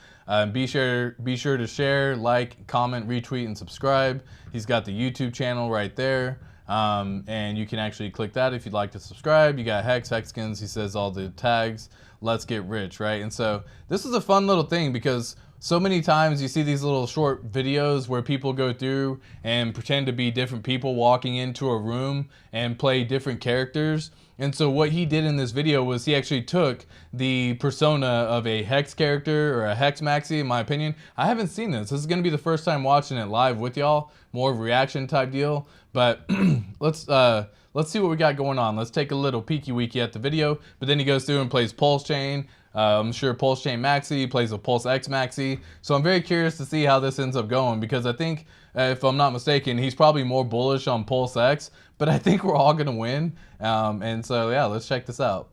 Be sure to share, like, comment, retweet, and subscribe. He's got the YouTube channel right there. And you can actually click that if you'd like to subscribe. You got HEX, Hexkins. He says all the tags. Let's get rich, right? And so this is a fun little thing because so many times you see these little short videos where people go through and pretend to be different people walking into a room and play different characters. And so what he did in this video was he actually took the persona of a HEX character or a HEX maxi, in my opinion. I haven't seen this. This is going to be the first time watching it live with y'all. More of a reaction type deal. But let's see what we got going on. Let's take a little peeky weeky at the video. But then he goes through and plays PulseChain. I'm sure PulseChain Maxi, plays a PulseX Maxi. So I'm very curious to see how this ends up going because I think, if I'm not mistaken, he's probably more bullish on PulseX, but I think we're all gonna win. And so yeah, let's check this out.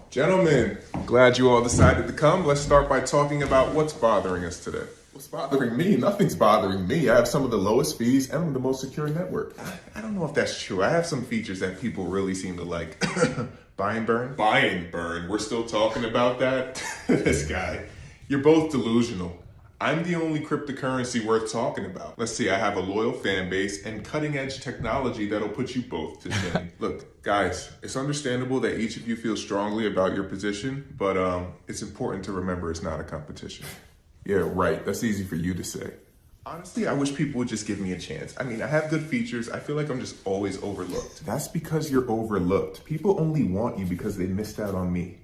Gentlemen, glad you all decided to come. Let's start by talking about what's bothering us today. What's bothering me? Nothing's bothering me. I have some of the lowest fees and the most secure network. I don't know if that's true. I have some features that people really seem to like. Buy and burn? Buy and burn. We're still talking about that? This guy. You're both delusional. I'm the only cryptocurrency worth talking about. Let's see, I have a loyal fan base and cutting edge technology that'll put you both to shame. Look, guys, it's understandable that each of you feel strongly about your position, but it's important to remember it's not a competition. Yeah, right. That's easy for you to say. Honestly, I wish people would just give me a chance. I mean, I have good features. I feel like I'm just always overlooked. That's because you're overlooked. People only want you because they missed out on me.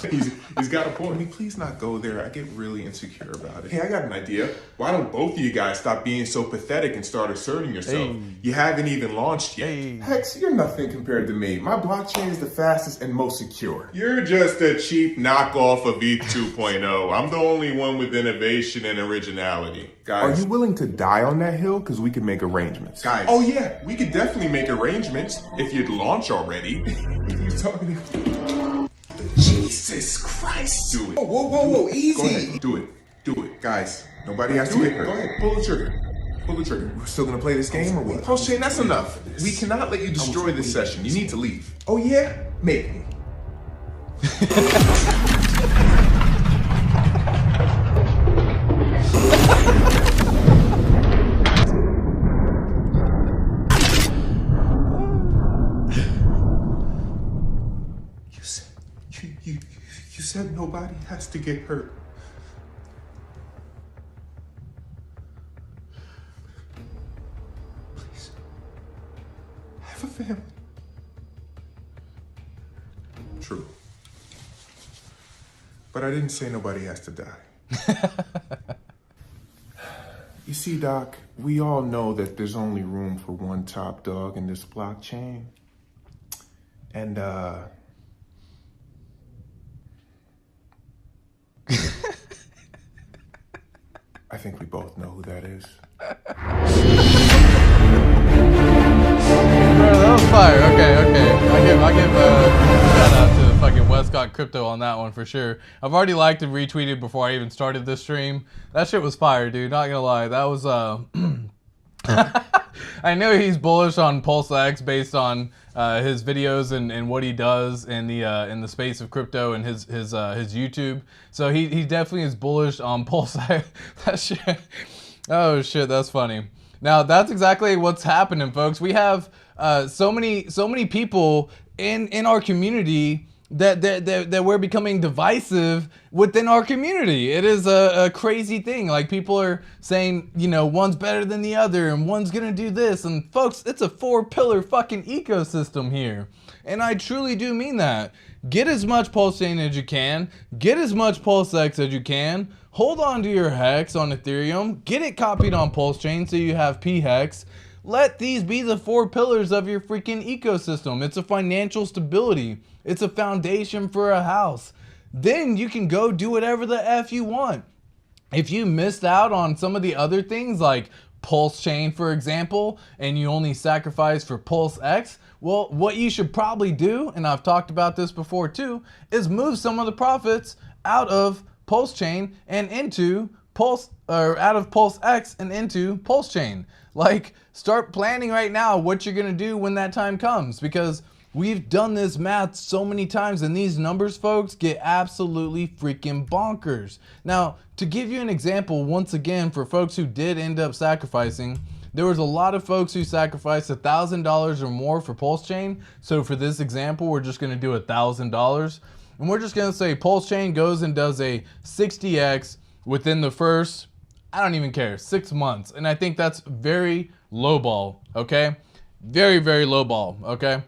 He's got a point. Can we please not go there? I get really insecure about it. Hey, I got an idea. Why don't both of you guys stop being so pathetic and start asserting yourself? Hey. You haven't even launched yet. Hey. Hex, you're nothing compared to me. My blockchain is the fastest and most secure. You're just a cheap knockoff of ETH 2.0. I'm the only one with innovation and originality. Guys, are you willing to die on that hill? Because we can make arrangements. Guys. Oh yeah, we could definitely make arrangements if you'd launch already. He's talking to Jesus Christ. Do it. Whoa, easy. Go ahead. Do it. Guys, nobody has to get hurt. Go ahead, pull the trigger. We're still gonna play this game or what? PulseChain, that's enough. We cannot let you destroy this session. You need to leave. Oh yeah? Make me. You said nobody has to get hurt. Please, I have a family. True. But I didn't say nobody has to die. You see, Doc, we all know that there's only room for one top dog in this blockchain. And, I think we both know who that is. Bro, that was fire. Okay. I give a shout out to fucking Westcott Crypto on that one for sure. I've already liked and retweeted before I even started this stream. That shit was fire, dude. Not gonna lie. That was I know he's bullish on PulseX based on his videos and what he does in the space of crypto and his YouTube. So he definitely is bullish on PulseX. That shit. Oh shit, that's funny. Now that's exactly what's happening, folks. We have so many people in our community that we're becoming divisive within our community. It is a crazy thing. Like, people are saying, you know, one's better than the other and one's gonna do this. And folks, it's a 4-pillar fucking ecosystem here. And I truly do mean that. Get as much PulseChain as you can. Get as much PulseX as you can. Hold on to your HEX on Ethereum. Get it copied on PulseChain so you have PHEX. Let these be the 4 pillars of your freaking ecosystem. It's a financial stability. It's a foundation for a house. Then you can go do whatever the F you want. If you missed out on some of the other things like PulseChain, for example, and you only sacrifice for PulseX, well, what you should probably do, and I've talked about this before too, is move some of the profits out of PulseChain and into out of PulseX and into PulseChain. Like, start planning right now what you're gonna do when that time comes, because we've done this math so many times, and these numbers, folks, get absolutely freaking bonkers. Now, to give you an example, once again, for folks who did end up sacrificing, there was a lot of folks who sacrificed $1,000 or more for PulseChain. So for this example, we're just gonna do $1,000. And we're just gonna say PulseChain goes and does a 60x within the first, I don't even care, 6 months. And I think that's very low ball, okay? Very, very low ball, okay?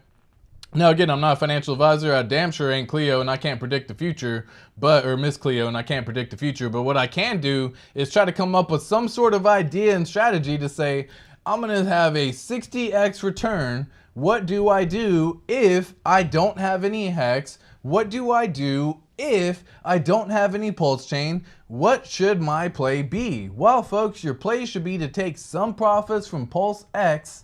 Now again, I'm not a financial advisor. I damn sure ain't Cleo, and I can't predict the future, or Miss Cleo, and I can't predict the future. But what I can do is try to come up with some sort of idea and strategy to say, I'm gonna have a 60x return. What do I do if I don't have any HEX? What do I do if I don't have any PulseChain? What should my play be? Well, folks, your play should be to take some profits from PulseX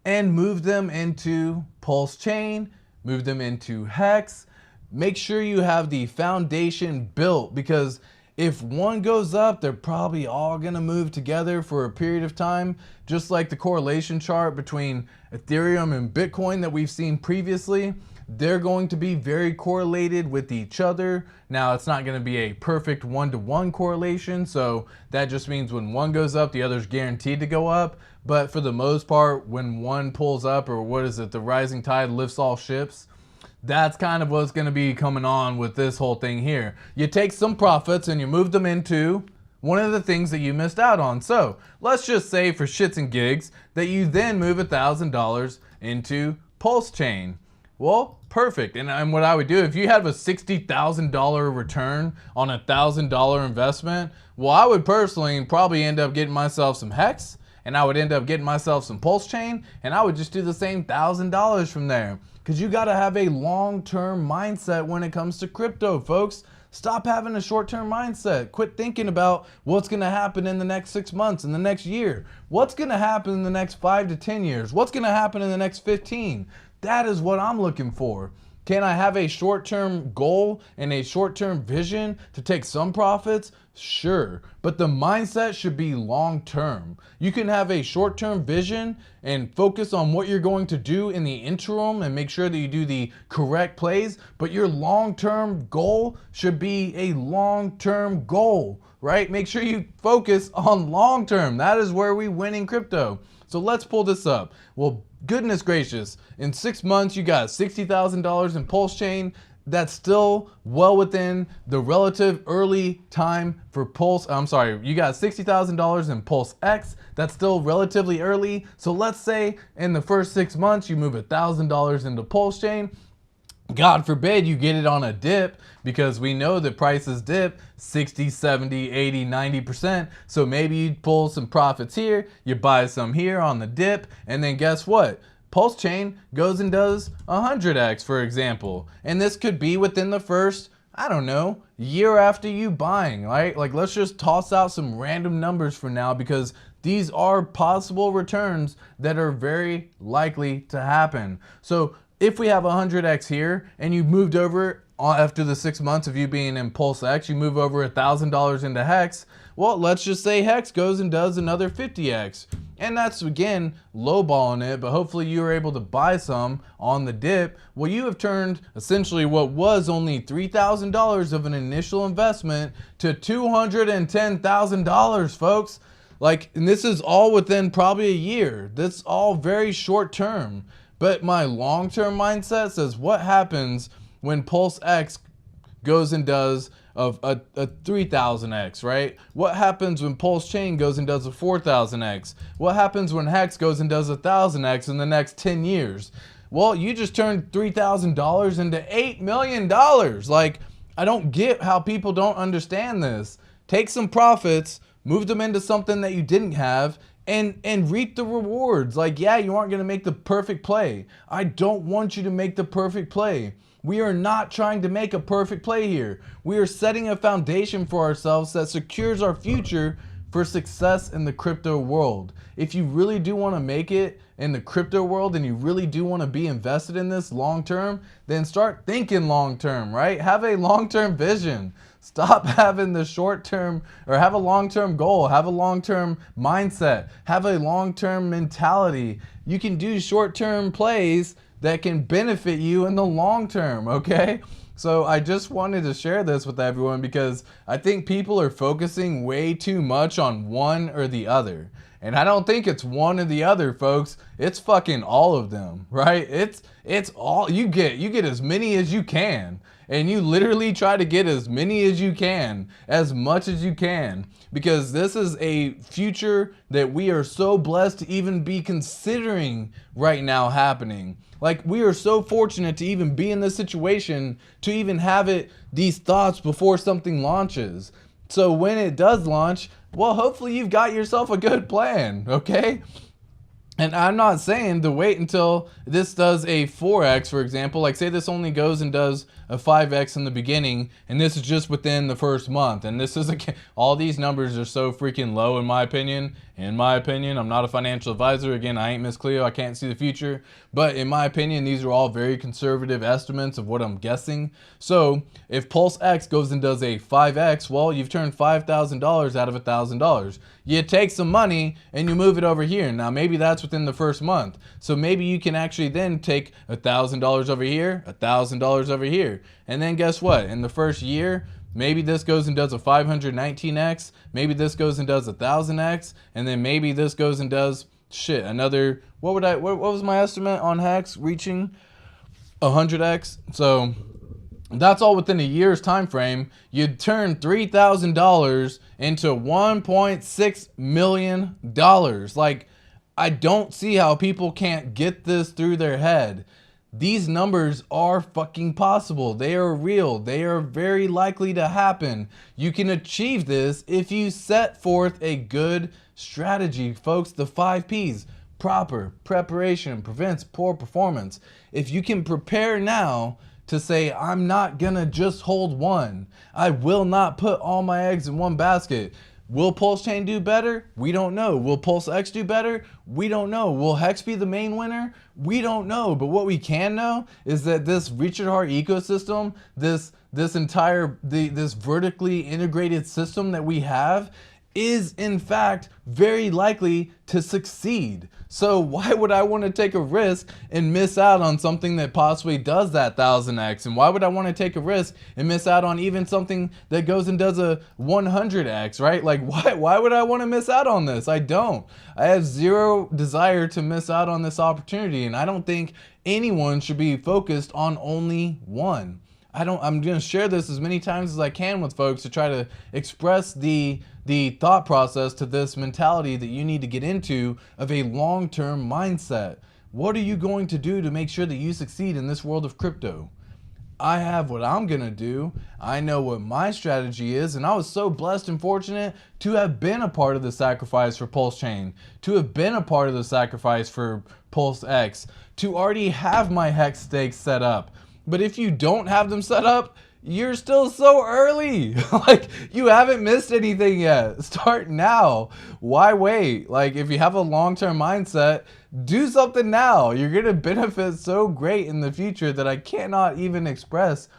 and move them into PulseChain, move them into HEX. Make sure you have the foundation built, because if one goes up, they're probably all gonna move together for a period of time, just like the correlation chart between Ethereum and Bitcoin that we've seen previously. They're going to be very correlated with each other. Now, it's not gonna be a perfect one-to-one correlation, so that just means when one goes up, the other's guaranteed to go up. But for the most part, when one pulls up, or what is it, the rising tide lifts all ships, that's kind of what's gonna be coming on with this whole thing here. You take some profits and you move them into one of the things that you missed out on. So let's just say, for shits and gigs, that you then move $1,000 into PulseChain. Well, perfect. And what I would do, if you have a $60,000 return on a $1,000 investment, well, I would personally probably end up getting myself some HEX, and I would end up getting myself some PulseChain, and I would just do the same $1,000 from there. Because you gotta have a long-term mindset when it comes to crypto, folks. Stop having a short-term mindset. Quit thinking about what's gonna happen in the next 6 months, in the next year. What's gonna happen in the next 5 to 10 years? What's gonna happen in the next 15? That is what I'm looking for. Can I have a short-term goal and a short-term vision to take some profits? Sure, but the mindset should be long-term. You can have a short-term vision and focus on what you're going to do in the interim and make sure that you do the correct plays, but your long-term goal should be a long-term goal, right? Make sure you focus on long-term. That is where we win in crypto. So let's pull this up. Well, goodness gracious, in 6 months, you got $60,000 in PulseChain. That's still well within the relative early time for you got $60,000 in PulseX. That's still relatively early. So let's say in the first 6 months, you move $1,000 into PulseChain. God forbid you get it on a dip, because we know that prices dip 60, 70, 80, 90%. So maybe you pull some profits here, you buy some here on the dip, and then guess what? PulseChain goes and does 100x, for example. And this could be within the first, I don't know, year after you buying, right? Like, let's just toss out some random numbers for now, because these are possible returns that are very likely to happen. So if we have 100x here and you moved over after the 6 months of you being in PulseX, you move over $1,000 into HEX, well, let's just say HEX goes and does another 50x. And that's, again, lowballing it, but hopefully you were able to buy some on the dip. Well, you have turned essentially what was only $3,000 of an initial investment to $210,000, folks. Like, and this is all within probably a year. That's all very short term. But my long-term mindset says, what happens when PulseX goes and does a 3000x, right? What happens when PulseChain goes and does a 4000x? What happens when HEX goes and does 1000x in the next 10 years? Well, you just turned $3,000 into $8 million. Like, I don't get how people don't understand this. Take some profits, move them into something that you didn't have, and reap the rewards. Like, yeah, you aren't gonna make the perfect play. I don't want you to make the perfect play. We are not trying to make a perfect play here. We are setting a foundation for ourselves that secures our future for success in the crypto world. If you really do want to make it in the crypto world and you really do want to be invested in this long term, then start thinking long term, right? Have a long term vision. Stop having the short term, or have a long term goal, have a long term mindset, have a long term mentality. You can do short term plays that can benefit you in the long term, okay? So I just wanted to share this with everyone because I think people are focusing way too much on one or the other. And I don't think it's one or the other, folks. It's fucking all of them, right? It's all you get as many as you can. And you literally try to get as many as you can, as much as you can, because this is a future that we are so blessed to even be considering right now happening. Like, we are so fortunate to even be in this situation, to even have these thoughts before something launches. So when it does launch, well, hopefully you've got yourself a good plan, okay? And I'm not saying to wait until this does a 4x, for example. Like, say this only goes and does a 5x in the beginning, and this is just within the first month. And this is, all these numbers are so freaking low in my opinion. In my opinion, I'm not a financial advisor. Again, I ain't Miss Cleo. I can't see the future. But in my opinion, these are all very conservative estimates of what I'm guessing. So if PulseX goes and does a 5x, well, you've turned $5,000 out of $1,000. You take some money and you move it over here. Now, maybe that's within the first month. So maybe you can actually then take $1,000 over here, $1,000 over here. And then guess what? In the first year, maybe this goes and does a 519x, maybe this goes and does a 1000x, and then maybe this goes and does another, what was my estimate on HEX? Reaching 100x. So that's all within a year's time frame. You'd turn $3,000 into $1.6 million. Like, I don't see how people can't get this through their head. These numbers are fucking possible. They are real. They are very likely to happen. You can achieve this if you set forth a good strategy, folks. The 5 P's. Proper preparation prevents poor performance. If you can prepare now to say, I'm not gonna just hold one. I will not put all my eggs in one basket. Will PulseChain do better? We don't know. Will PulseX do better? We don't know. Will HEX be the main winner? We don't know. But what we can know is that this Richard Hart ecosystem, this vertically integrated system that we have, is in fact very likely to succeed. So why would I want to take a risk and miss out on something that possibly does that 1000x? And why would I want to take a risk and miss out on even something that goes and does a 100x, right? Like, why would I want to miss out on this? I don't. I have zero desire to miss out on this opportunity, and I don't think anyone should be focused on only one. I'm going to share this as many times as I can with folks to try to express the thought process to this mentality that you need to get into of a long-term mindset. What are you going to do to make sure that you succeed in this world of crypto? I have what I'm going to do. I know what my strategy is, and I was so blessed and fortunate to have been a part of the sacrifice for PulseChain, to have been a part of the sacrifice for PulseX, to already have my HEX stakes set up. But if you don't have them set up, you're still so early. Like, you haven't missed anything yet. Start now. Why wait? Like, if you have a long-term mindset, do something now. You're going to benefit so great in the future that I cannot even express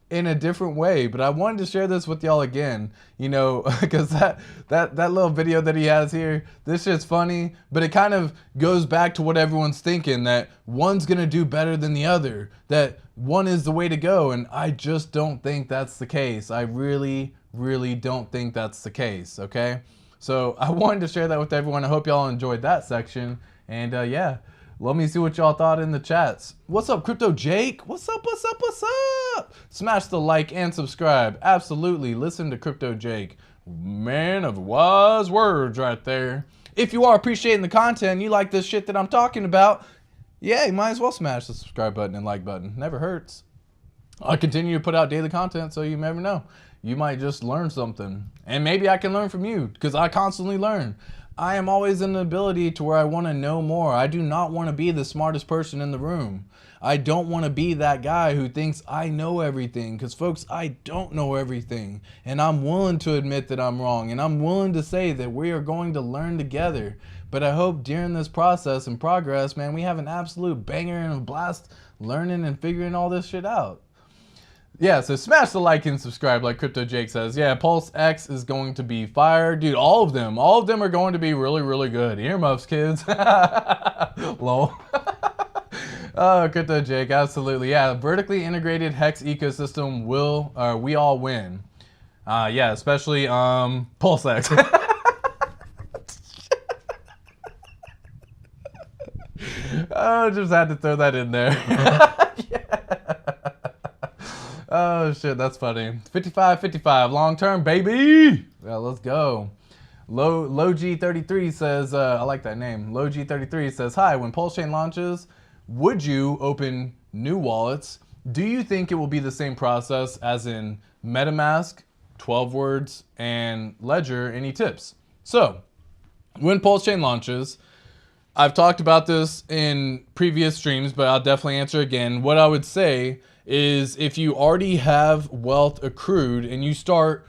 in a different way. But I wanted to share this with y'all again, you know, because that little video that he has here, this shit's funny, but it kind of goes back to what everyone's thinking, that one's gonna do better than the other, that one is the way to go, and I just don't think that's the case. I really don't think that's the case, okay? So I wanted to share that with everyone. I hope y'all enjoyed that section, and yeah. Let me see what y'all thought in the chats. What's up, Crypto Jake? What's up? Smash the like and subscribe. Absolutely. Listen to Crypto Jake. Man of wise words right there. If you are appreciating the content and you like this shit that I'm talking about, yeah, you might as well smash the subscribe button and like button. Never hurts. I continue to put out daily content, so you never know. You might just learn something. And maybe I can learn from you, because I constantly learn. I am always in the ability to where I want to know more. I do not want to be the smartest person in the room. I don't want to be that guy who thinks I know everything, because folks, I don't know everything, and I'm willing to admit that I'm wrong, and I'm willing to say that we are going to learn together. But I hope during this process and progress, man, we have an absolute banger and a blast learning and figuring all this shit out. Yeah, so smash the like and subscribe like Crypto Jake says. Yeah, PulseX is going to be fire. Dude, all of them are going to be really, really good. Earmuffs, kids. Lol. Oh, Crypto Jake, absolutely. Yeah, vertically integrated HEX ecosystem will, we all win. Yeah, especially PulseX. Oh, just had to throw that in there. Yeah. Oh shit, that's funny. 55-55, long term, baby. Yeah, let's go. LowG33 says, I like that name. LowG33 says, hi, when PulseChain launches, would you open new wallets? Do you think it will be the same process as in MetaMask, 12 words, and Ledger? Any tips? So, when PulseChain launches, I've talked about this in previous streams, but I'll definitely answer again. What I would say is if you already have wealth accrued and you start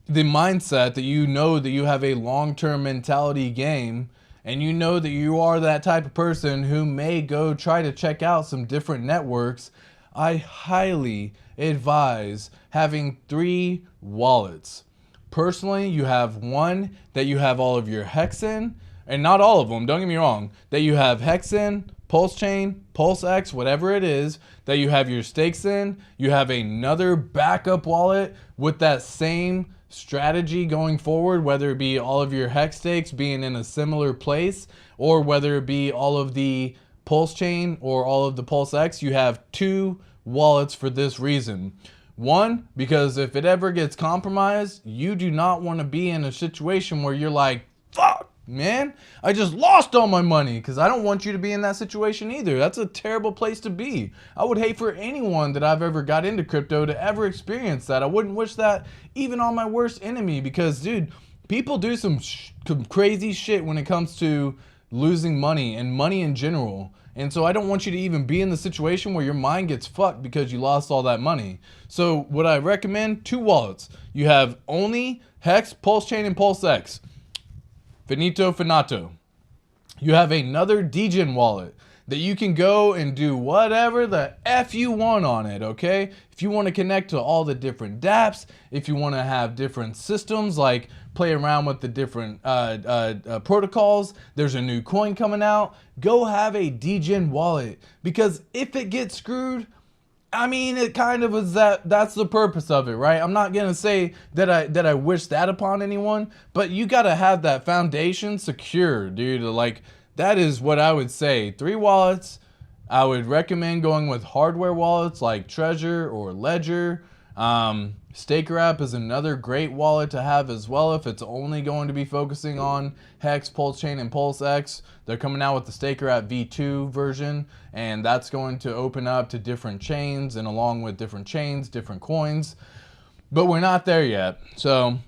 the mindset that you know that you have a long-term mentality game, and you know that you are that type of person who may go try to check out some different networks, I highly advise having 3 wallets. Personally, you have one that you have all of your HEX in, and not all of them, don't get me wrong, that you have HEX in, PulseChain, PulseX, whatever it is, that you have your stakes in. You have another backup wallet with that same strategy going forward, whether it be all of your HEX stakes being in a similar place, or whether it be all of the PulseChain or all of the PulseX. You have 2 wallets for this reason. One, because if it ever gets compromised, you do not want to be in a situation where you're like, fuck, man, I just lost all my money, because I don't want you to be in that situation either. That's a terrible place to be. I would hate for anyone that I've ever got into crypto to ever experience that. I wouldn't wish that even on my worst enemy, because, dude, people do some crazy shit when it comes to losing money and money in general. And so I don't want you to even be in the situation where your mind gets fucked because you lost all that money. So what I recommend, 2 wallets. You have only HEX, PulseChain, and PulseX. Finito Finato. You have another DGen wallet that you can go and do whatever the F you want on it, okay? If you want to connect to all the different dApps, if you want to have different systems, like play around with the different protocols, there's a new coin coming out, go have a DGen wallet. Because if it gets screwed, I mean, it kind of is that's the purpose of it, right? I'm not gonna say that I wish that upon anyone, but you gotta have that foundation secure, dude. Like, that is what I would say. 3 wallets. I would recommend going with hardware wallets like Trezor or Ledger. Staker app is another great wallet to have as well if it's only going to be focusing on HEX, PulseChain, and PulseX. They're coming out with the Staker app V2 version, and that's going to open up to different chains, and along with different chains, different coins. But we're not there yet. So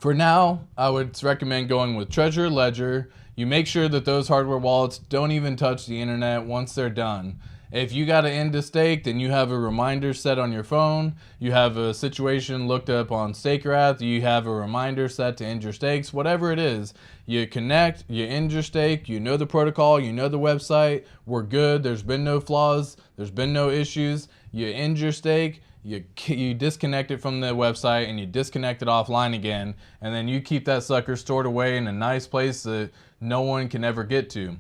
for now, I would recommend going with Trezor, Ledger. You make sure that those hardware wallets don't even touch the internet once they're done. If you got to end a stake, then you have a reminder set on your phone. You have a situation looked up on Staker app. You have a reminder set to end your stakes. Whatever it is, you connect, you end your stake, you know the protocol, you know the website. We're good. There's been no flaws. There's been no issues. You end your stake. You disconnect it from the website and you disconnect it offline again. And then you keep that sucker stored away in a nice place that no one can ever get to.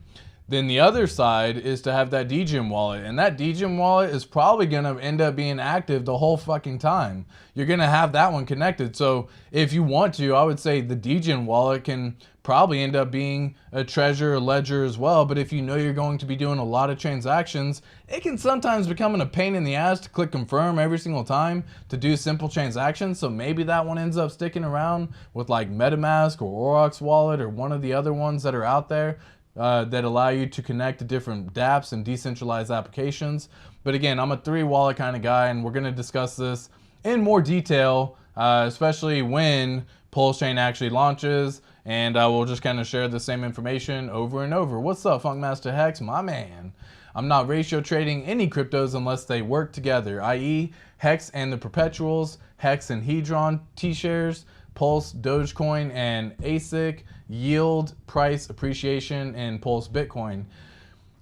Then the other side is to have that DGen wallet, and that DGen wallet is probably going to end up being active the whole fucking time. You're going to have that one connected. So if you want to, I would say the DGen wallet can probably end up being a Trezor or Ledger as well. But if you know you're going to be doing a lot of transactions, it can sometimes become a pain in the ass to click confirm every single time to do simple transactions. So maybe that one ends up sticking around with like MetaMask or Aurochs wallet or one of the other ones that are out there. That allow you to connect to different dApps and decentralized applications. But again, I'm a 3 wallet kind of guy, and we're going to discuss this in more detail, especially when PulseChain actually launches and I will just kind of share the same information over and over. What's up, Funkmaster Hex, my man? I'm not ratio trading any cryptos unless they work together, i.e. HEX and the perpetuals, HEX and Hedron T-shares, Pulse, Dogecoin, and ASIC, yield, price, appreciation, and Pulse Bitcoin.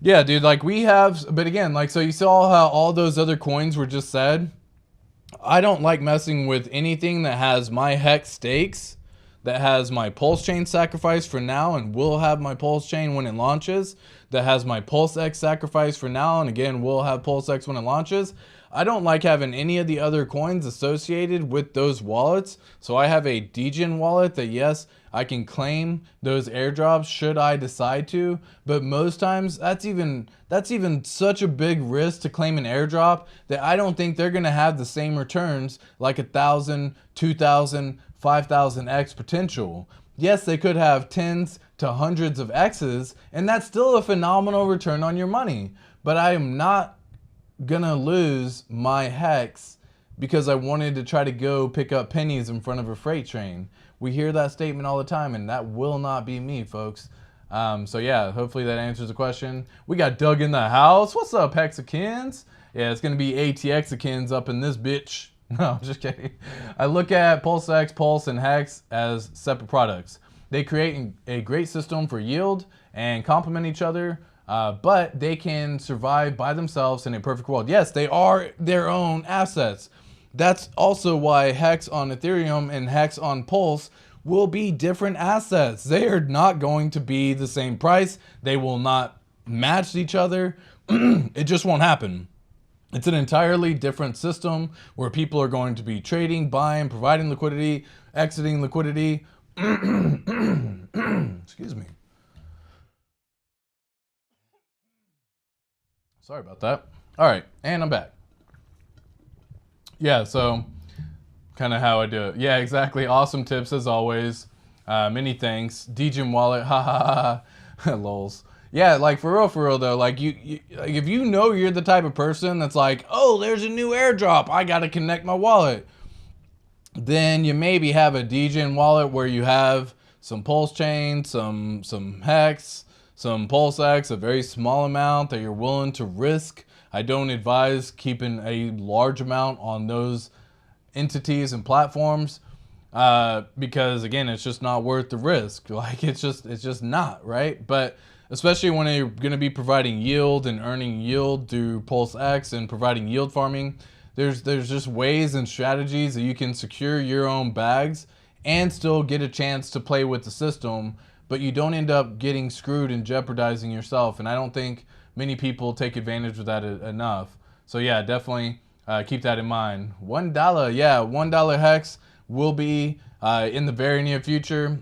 Yeah, dude, like we have, but again, like, so you saw how all those other coins were just said. I don't like messing with anything that has my HEX stakes, that has my PulseChain sacrifice for now and will have my PulseChain when it launches, that has my PulseX sacrifice for now and again will have PulseX when it launches. I don't like having any of the other coins associated with those wallets. So I have a DGen wallet that, yes, I can claim those airdrops should I decide to, but most times that's even such a big risk to claim an airdrop that I don't think they're gonna have the same returns like 1,000, 2,000, 5,000x potential. Yes, they could have tens to hundreds of X's, and that's still a phenomenal return on your money. But I am not gonna lose my HEX because I wanted to try to go pick up pennies in front of a freight train. We hear that statement all the time, and that will not be me, folks. So yeah, hopefully that answers the question. We got Doug in the house. What's up, Hexakins? Yeah, it's gonna be ATXakins up in this bitch. No, I'm just kidding. I look at PulseX, Pulse, and HEX as separate products. They create a great system for yield and complement each other, but they can survive by themselves in a perfect world. Yes, they are their own assets. That's also why HEX on Ethereum and HEX on Pulse will be different assets. They are not going to be the same price. They will not match each other. It just won't happen. It's an entirely different system where people are going to be trading, buying, providing liquidity, exiting liquidity. Excuse me. Sorry about that. All right, and I'm back. Yeah, so kind of how I do it. Yeah, exactly. Awesome tips as always. Many thanks. DGen wallet. Ha ha ha. Lols. Yeah, like for real though, like you like if you know you're the type of person that's like, oh, there's a new airdrop, I gotta connect my wallet, then you maybe have a DGen wallet where you have some PulseChain, some HEX, some PulseX, a very small amount that you're willing to risk. I don't advise keeping a large amount on those entities and platforms because again, it's just not worth the risk. Like it's just not, right? But especially when you're going to be providing yield and earning yield through PulseX and providing yield farming, there's just ways and strategies that you can secure your own bags and still get a chance to play with the system, but you don't end up getting screwed and jeopardizing yourself. And I don't think many people take advantage of that enough. So yeah, definitely keep that in mind. $1, yeah, $1 HEX will be in the very near future.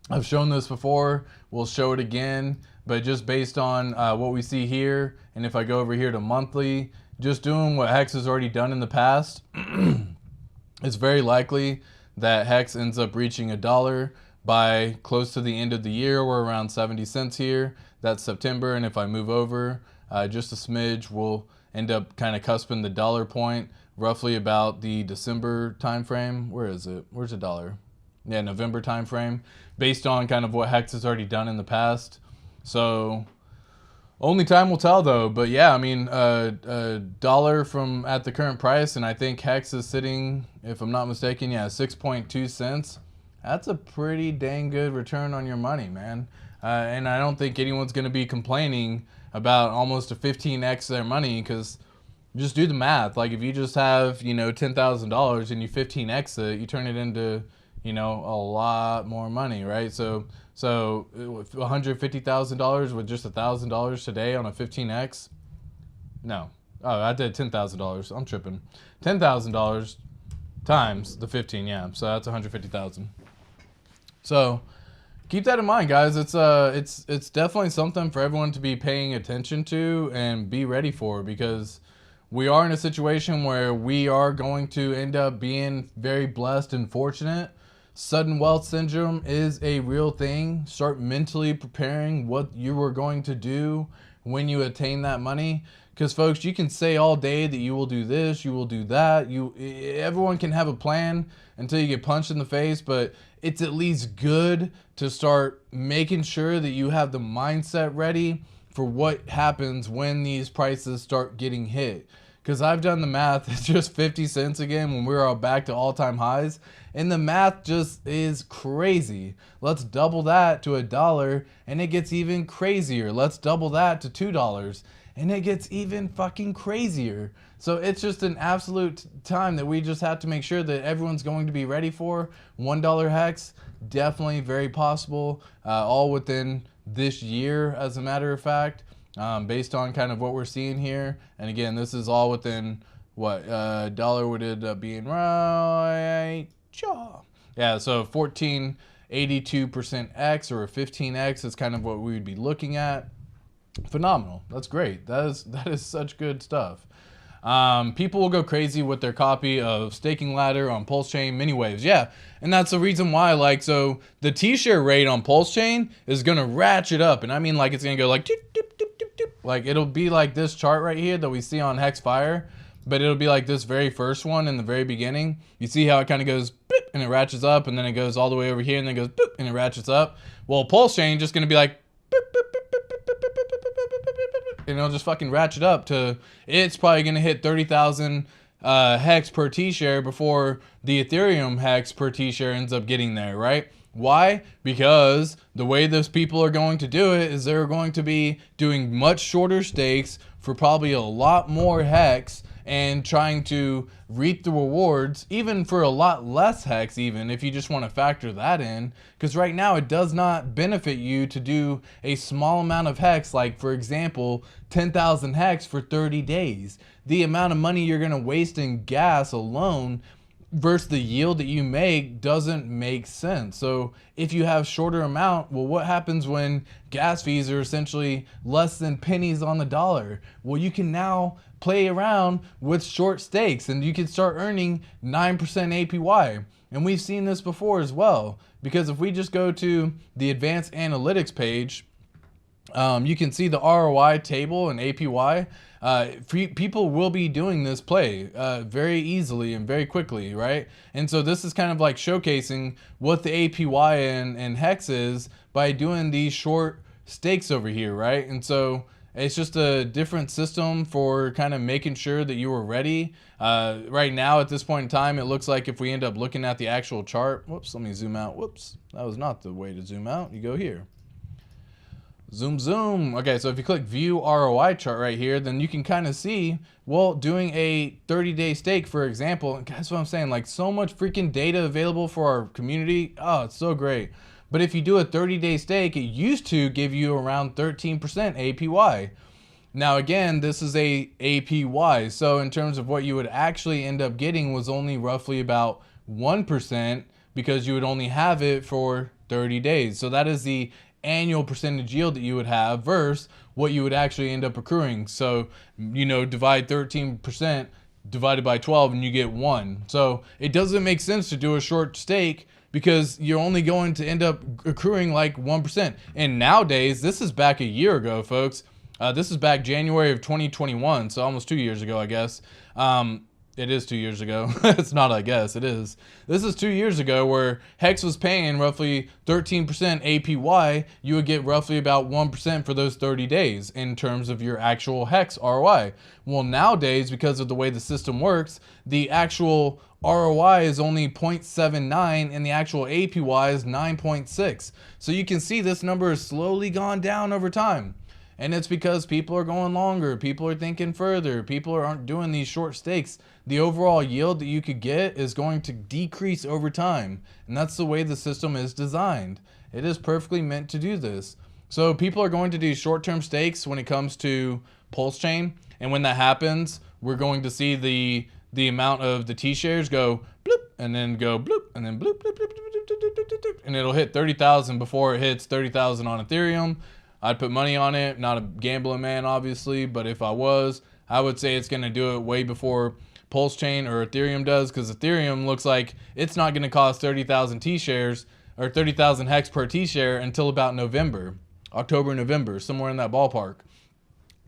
I've shown this before, we'll show it again, but just based on what we see here, and if I go over here to monthly, just doing what HEX has already done in the past, it's very likely that HEX ends up reaching $1 by close to the end of the year. We're around 70 cents here. That's September, and if I move over just a smidge, we'll end up kind of cusping the dollar point roughly about the December timeframe. Where is it? Where's the dollar? Yeah, November timeframe, based on kind of what HEX has already done in the past. So only time will tell though. But yeah, I mean, dollar from at the current price, and I think HEX is sitting, if I'm not mistaken, yeah, 6.2 cents. That's a pretty dang good return on your money, man. And I don't think anyone's going to be complaining about almost a 15x their money, because just do the math. Like if you just have, you know, $10,000 and you 15x it, you turn it into, you know, a lot more money, right? So $150,000 with just $1,000 today on a 15x? No. Oh, I did $10,000. I'm tripping. $10,000 times the 15, yeah. So that's 150,000. So keep that in mind, guys. It's definitely something for everyone to be paying attention to and be ready for, because we are in a situation where we are going to end up being very blessed and fortunate. Sudden wealth syndrome is a real thing. Start mentally preparing what you are going to do when you attain that money, Because folks, you can say all day that you will do this, you will do that. Everyone can have a plan until you get punched in the face, but it's at least good to start making sure that you have the mindset ready for what happens when these prices start getting hit. Because I've done the math, it's just 50 cents again when we're all back to all-time highs. And the math just is crazy. Let's double that to $1 and it gets even crazier. Let's double that to $2 and it gets even fucking crazier. So it's just an absolute time that we just have to make sure that everyone's going to be ready for. $1 HEX, definitely very possible, all within this year as a matter of fact. Based on kind of what we're seeing here. And again, this is all within what dollar would end up being, right? Yeah, so 1482% X or a 15X is kind of what we would be looking at. Phenomenal. That's great. That is such good stuff. People will go crazy with their copy of Staking Ladder on PulseChain mini waves. Yeah, and that's the reason why, so the T-share rate on PulseChain is going to ratchet up. And I mean, it's going to go like, doop, doop, doop, doop, doop. It'll be like this chart right here that we see on HEX Fire, but it'll be like this very first one in the very beginning. You see how it kind of goes boop, and it ratchets up, and then it goes all the way over here, and then it goes boop, and it ratchets up. Well, PulseChain just going to be like, boop, boop, boop, boop, boop, boop, boop, boop, boop, and it'll just fucking ratchet up to, it's probably going to hit 30,000 HEX per T-share before the Ethereum HEX per T-share ends up getting there, right? Why? Because the way those people are going to do it is they're going to be doing much shorter stakes for probably a lot more HEX and trying to reap the rewards, even for a lot less HEX, even if you just want to factor that in. Because right now it does not benefit you to do a small amount of HEX, like for example, 10,000 HEX for 30 days. The amount of money you're going to waste in gas alone versus the yield that you make doesn't make sense. So if you have shorter amount, well, what happens when gas fees are essentially less than pennies on the dollar? Well, you can now play around with short stakes and you can start earning 9% APY. And we've seen this before as well, because if we just go to the advanced analytics page, you can see the ROI table and APY. People will be doing this play very easily and very quickly, right? And so this is kind of like showcasing what the APY and HEX is by doing these short stakes over here, right? And so it's just a different system for kind of making sure that you are ready. Right now at this point in time, it looks like if we end up looking at the actual chart, whoops, let me zoom out. Whoops, that was not the way to zoom out. You go here. Zoom, zoom. Okay, so if you click view ROI chart right here, then you can kind of see, well, doing a 30-day stake, for example, and that's what I'm saying, so much freaking data available for our community. Oh, it's so great. But if you do a 30-day stake, it used to give you around 13% APY. Now, again, this is a APY. So in terms of what you would actually end up getting was only roughly about 1% because you would only have it for 30 days. So that is the annual percentage yield that you would have versus what you would actually end up accruing. So, divide 13% divided by 12 and you get 1. So it doesn't make sense to do a short stake because you're only going to end up accruing 1%. And nowadays, this is back a year ago, folks. This is back January of 2021, so almost 2 years ago, I guess. It is 2 years ago. It's not, I guess, it is. This is 2 years ago where HEX was paying roughly 13% APY. You would get roughly about 1% for those 30 days in terms of your actual HEX ROI. Well, nowadays, because of the way the system works, the actual ROI is only 0.79 and the actual APY is 9.6. So you can see this number has slowly gone down over time. And it's because people are going longer, people are thinking further, people aren't doing these short stakes. The overall yield that you could get is going to decrease over time. And that's the way the system is designed. It is perfectly meant to do this. So people are going to do short-term stakes when it comes to PulseChain. And when that happens, we're going to see the amount of the T-shares go bloop, and then go bloop, and then bloop, bloop, bloop, bloop, bloop, bloop, bloop, bloop, and it'll hit 30,000 before it hits 30,000 on Ethereum. I'd put money on it. Not a gambling man, obviously, but if I was, I would say it's going to do it way before PulseChain or Ethereum does, because Ethereum looks like it's not going to cost 30,000 T-shares or 30,000 HEX per T-share until about November, October, November, somewhere in that ballpark.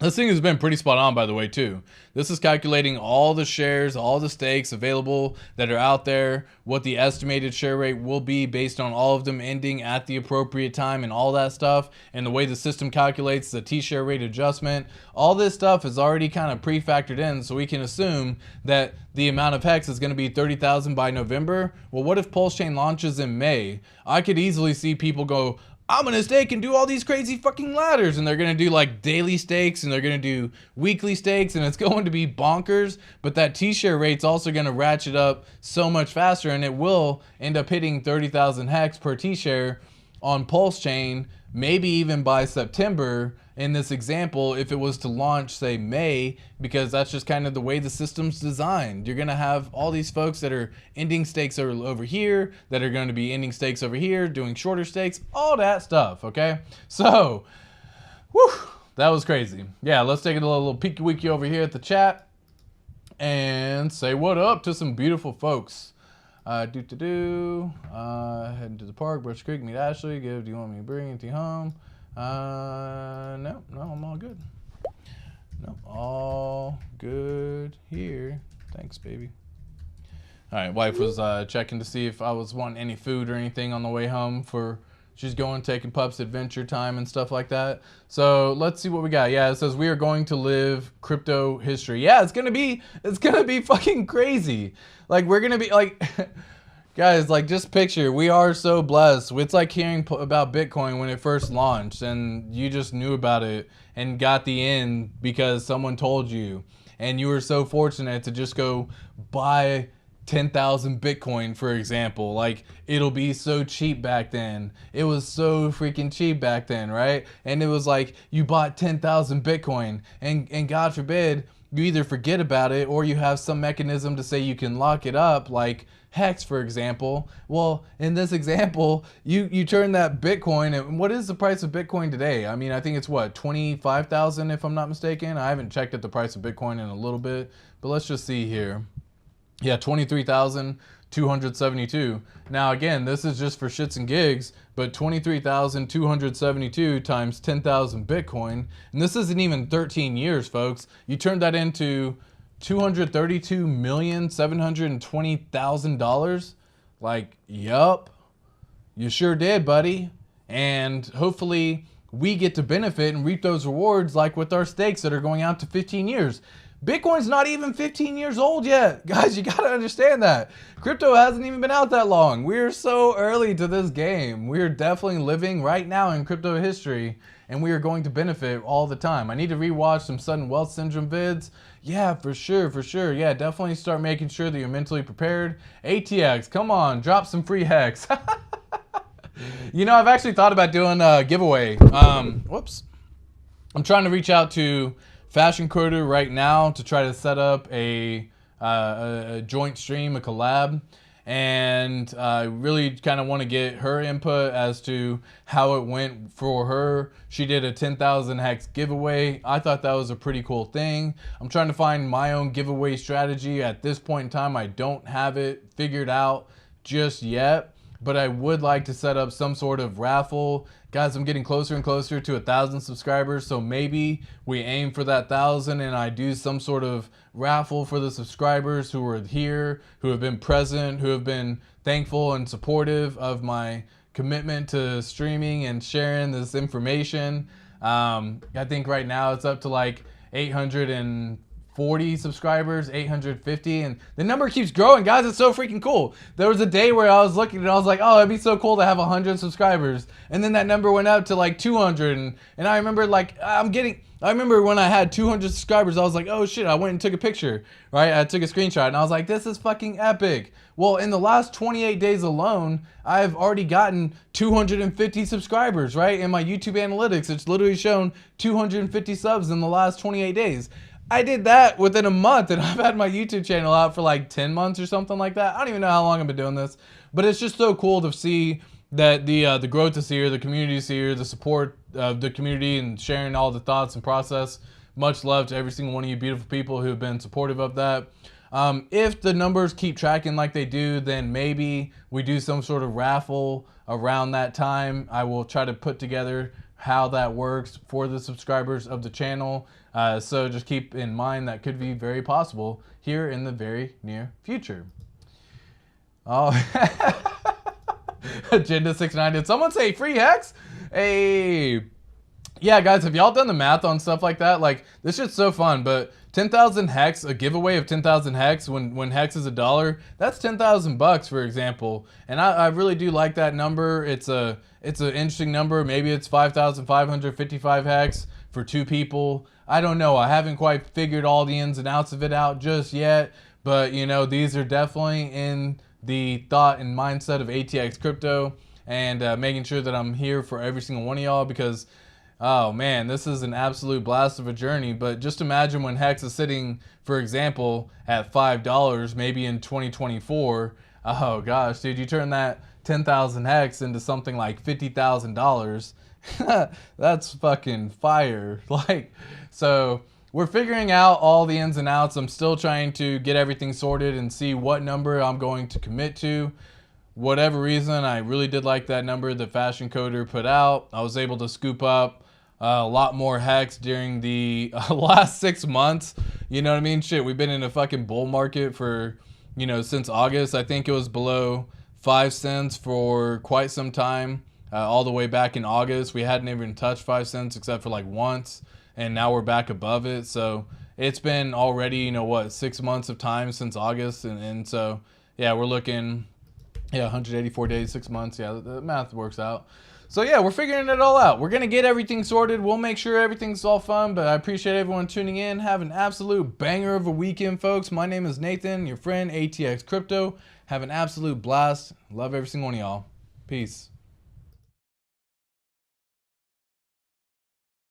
This thing has been pretty spot on, by the way, too. This is calculating all the shares, all the stakes available that are out there, what the estimated share rate will be based on all of them ending at the appropriate time and all that stuff, and the way the system calculates the T-share rate adjustment. All this stuff is already kind of pre-factored in, so we can assume that the amount of HEX is going to be 30,000 by November. Well, what if PulseChain launches in May? I could easily see people go, I'm gonna stake and do all these crazy fucking ladders, and they're gonna do like daily stakes and they're gonna do weekly stakes, and it's going to be bonkers. But that T-share rate's also gonna ratchet up so much faster, and it will end up hitting 30,000 HEX per T-share on PulseChain, maybe even by September in this example, if it was to launch, say, May, because that's just kind of the way the system's designed. You're going to have all these folks that are ending stakes over here, that are going to be ending stakes over here, doing shorter stakes, all that stuff, okay? So, whew, that was crazy. Yeah, let's take a little peeky-weeky over here at the chat and say what up to some beautiful folks. Heading to the park, Brush Creek, meet Ashley. Do you want me to bring anything home? No, I'm all good. No, all good here. Thanks, baby. All right, wife was checking to see if I was wanting any food or anything on the way home for. She's going, taking pups adventure time and stuff like that. So let's see what we got. Yeah, it says we are going to live crypto history. Yeah, it's gonna be fucking crazy. Like we're gonna be like, guys, like just picture, we are so blessed. It's like hearing about Bitcoin when it first launched and you just knew about it and got the end because someone told you. And you were so fortunate to just go buy 10,000 Bitcoin, for example. Like, it'll be so cheap back then. It was so freaking cheap back then, right? And it was like you bought 10,000 Bitcoin and God forbid you either forget about it or you have some mechanism to say you can lock it up, like HEX, for example. Well, in this example, you turn that Bitcoin, and what is the price of Bitcoin today? I mean, I think it's what, 25,000 if I'm not mistaken. I haven't checked at the price of Bitcoin in a little bit, but let's just see here. Yeah, 23,272. Now again, this is just for shits and gigs, but 23,272 times 10,000 Bitcoin, and this isn't even 13 years, folks. You turn that into $232,720,000. Like, yup, you sure did, buddy. And hopefully we get to benefit and reap those rewards, like with our stakes that are going out to 15 years. Bitcoin's not even 15 years old yet. Guys, you gotta understand that. Crypto hasn't even been out that long. We're so early to this game. We're definitely living right now in crypto history, and we are going to benefit all the time. I need to rewatch some sudden wealth syndrome vids. Yeah, for sure. Yeah, definitely start making sure that you're mentally prepared. ATX, come on, drop some free HEX. You know, I've actually thought about doing a giveaway. Whoops. I'm trying to reach out to Fashion Coder right now to try to set up a joint stream, a collab, and I really kind of want to get her input as to how it went for her. She did a 10,000 HEX giveaway. I thought that was a pretty cool thing. I'm trying to find my own giveaway strategy. At this point in time, I don't have it figured out just yet, but I would like to set up some sort of raffle. Guys, I'm getting closer and closer to 1,000 subscribers, so maybe we aim for that 1,000 and I do some sort of raffle for the subscribers who are here, who have been present, who have been thankful and supportive of my commitment to streaming and sharing this information. I think right now it's up to like 840 subscribers, 850, and the number keeps growing. Guys, it's so freaking cool. There was a day where I was looking and I was like, oh, it'd be so cool to have 100 subscribers, and then that number went up to like 200, and I remember like I remember when I had 200 subscribers, I was like, oh shit, I went and took a picture, right? I took a screenshot and I was like, this is fucking epic. Well, in the last 28 days alone, I've already gotten 250 subscribers, right? In my YouTube analytics, it's literally shown 250 subs in the last 28 days. I did that within a month, and I've had my YouTube channel out for like 10 months or something like that. I don't even know how long I've been doing this, but it's just so cool to see that the growth is here, the community is here, the support of the community and sharing all the thoughts and process. Much love to every single one of you beautiful people who have been supportive of that. If the numbers keep tracking like they do, then maybe we do some sort of raffle around that time. I will try to put together how that works for the subscribers of the channel. So just keep in mind that could be very possible here in the very near future. Oh, Agenda 69. Did someone say free HEX? Hey, yeah, guys, have y'all done the math on stuff like that? Like, this shit's so fun, but 10,000 HEX, a giveaway of 10,000 HEX when HEX is $1, that's 10,000 bucks, for example. And I really do like that number. It's an interesting number. Maybe it's 5,555 HEX for 2 people. I don't know. I haven't quite figured all the ins and outs of it out just yet, but you know, these are definitely in the thought and mindset of ATX crypto, and making sure that I'm here for every single one of y'all, because oh man, this is an absolute blast of a journey. But just imagine when HEX is sitting, for example, at $5, maybe in 2024. Oh gosh, dude, you turn that 10,000 HEX into something like $50,000. That's fucking fire. Like, so we're figuring out all the ins and outs. I'm still trying to get everything sorted and see what number I'm going to commit to. Whatever reason, I really did like that number that Fashion Coder put out. I was able to scoop up a lot more HEX during the last 6 months. You know what I mean? Shit, we've been in a fucking bull market for, you know, since August. I think it was below 5 cents for quite some time. All the way back in August, we hadn't even touched 5 cents except for like once, and now we're back above it. So it's been already, you know what, 6 months of time since August, and so yeah, we're looking, yeah, 184 days, 6 months. Yeah, the math works out. So yeah, we're figuring it all out. We're gonna get everything sorted. We'll make sure everything's all fun, but I appreciate everyone tuning in. Have an absolute banger of a weekend, folks. My name is Nathan, your friend, ATX Crypto. Have an absolute blast. Love every single one of y'all. Peace.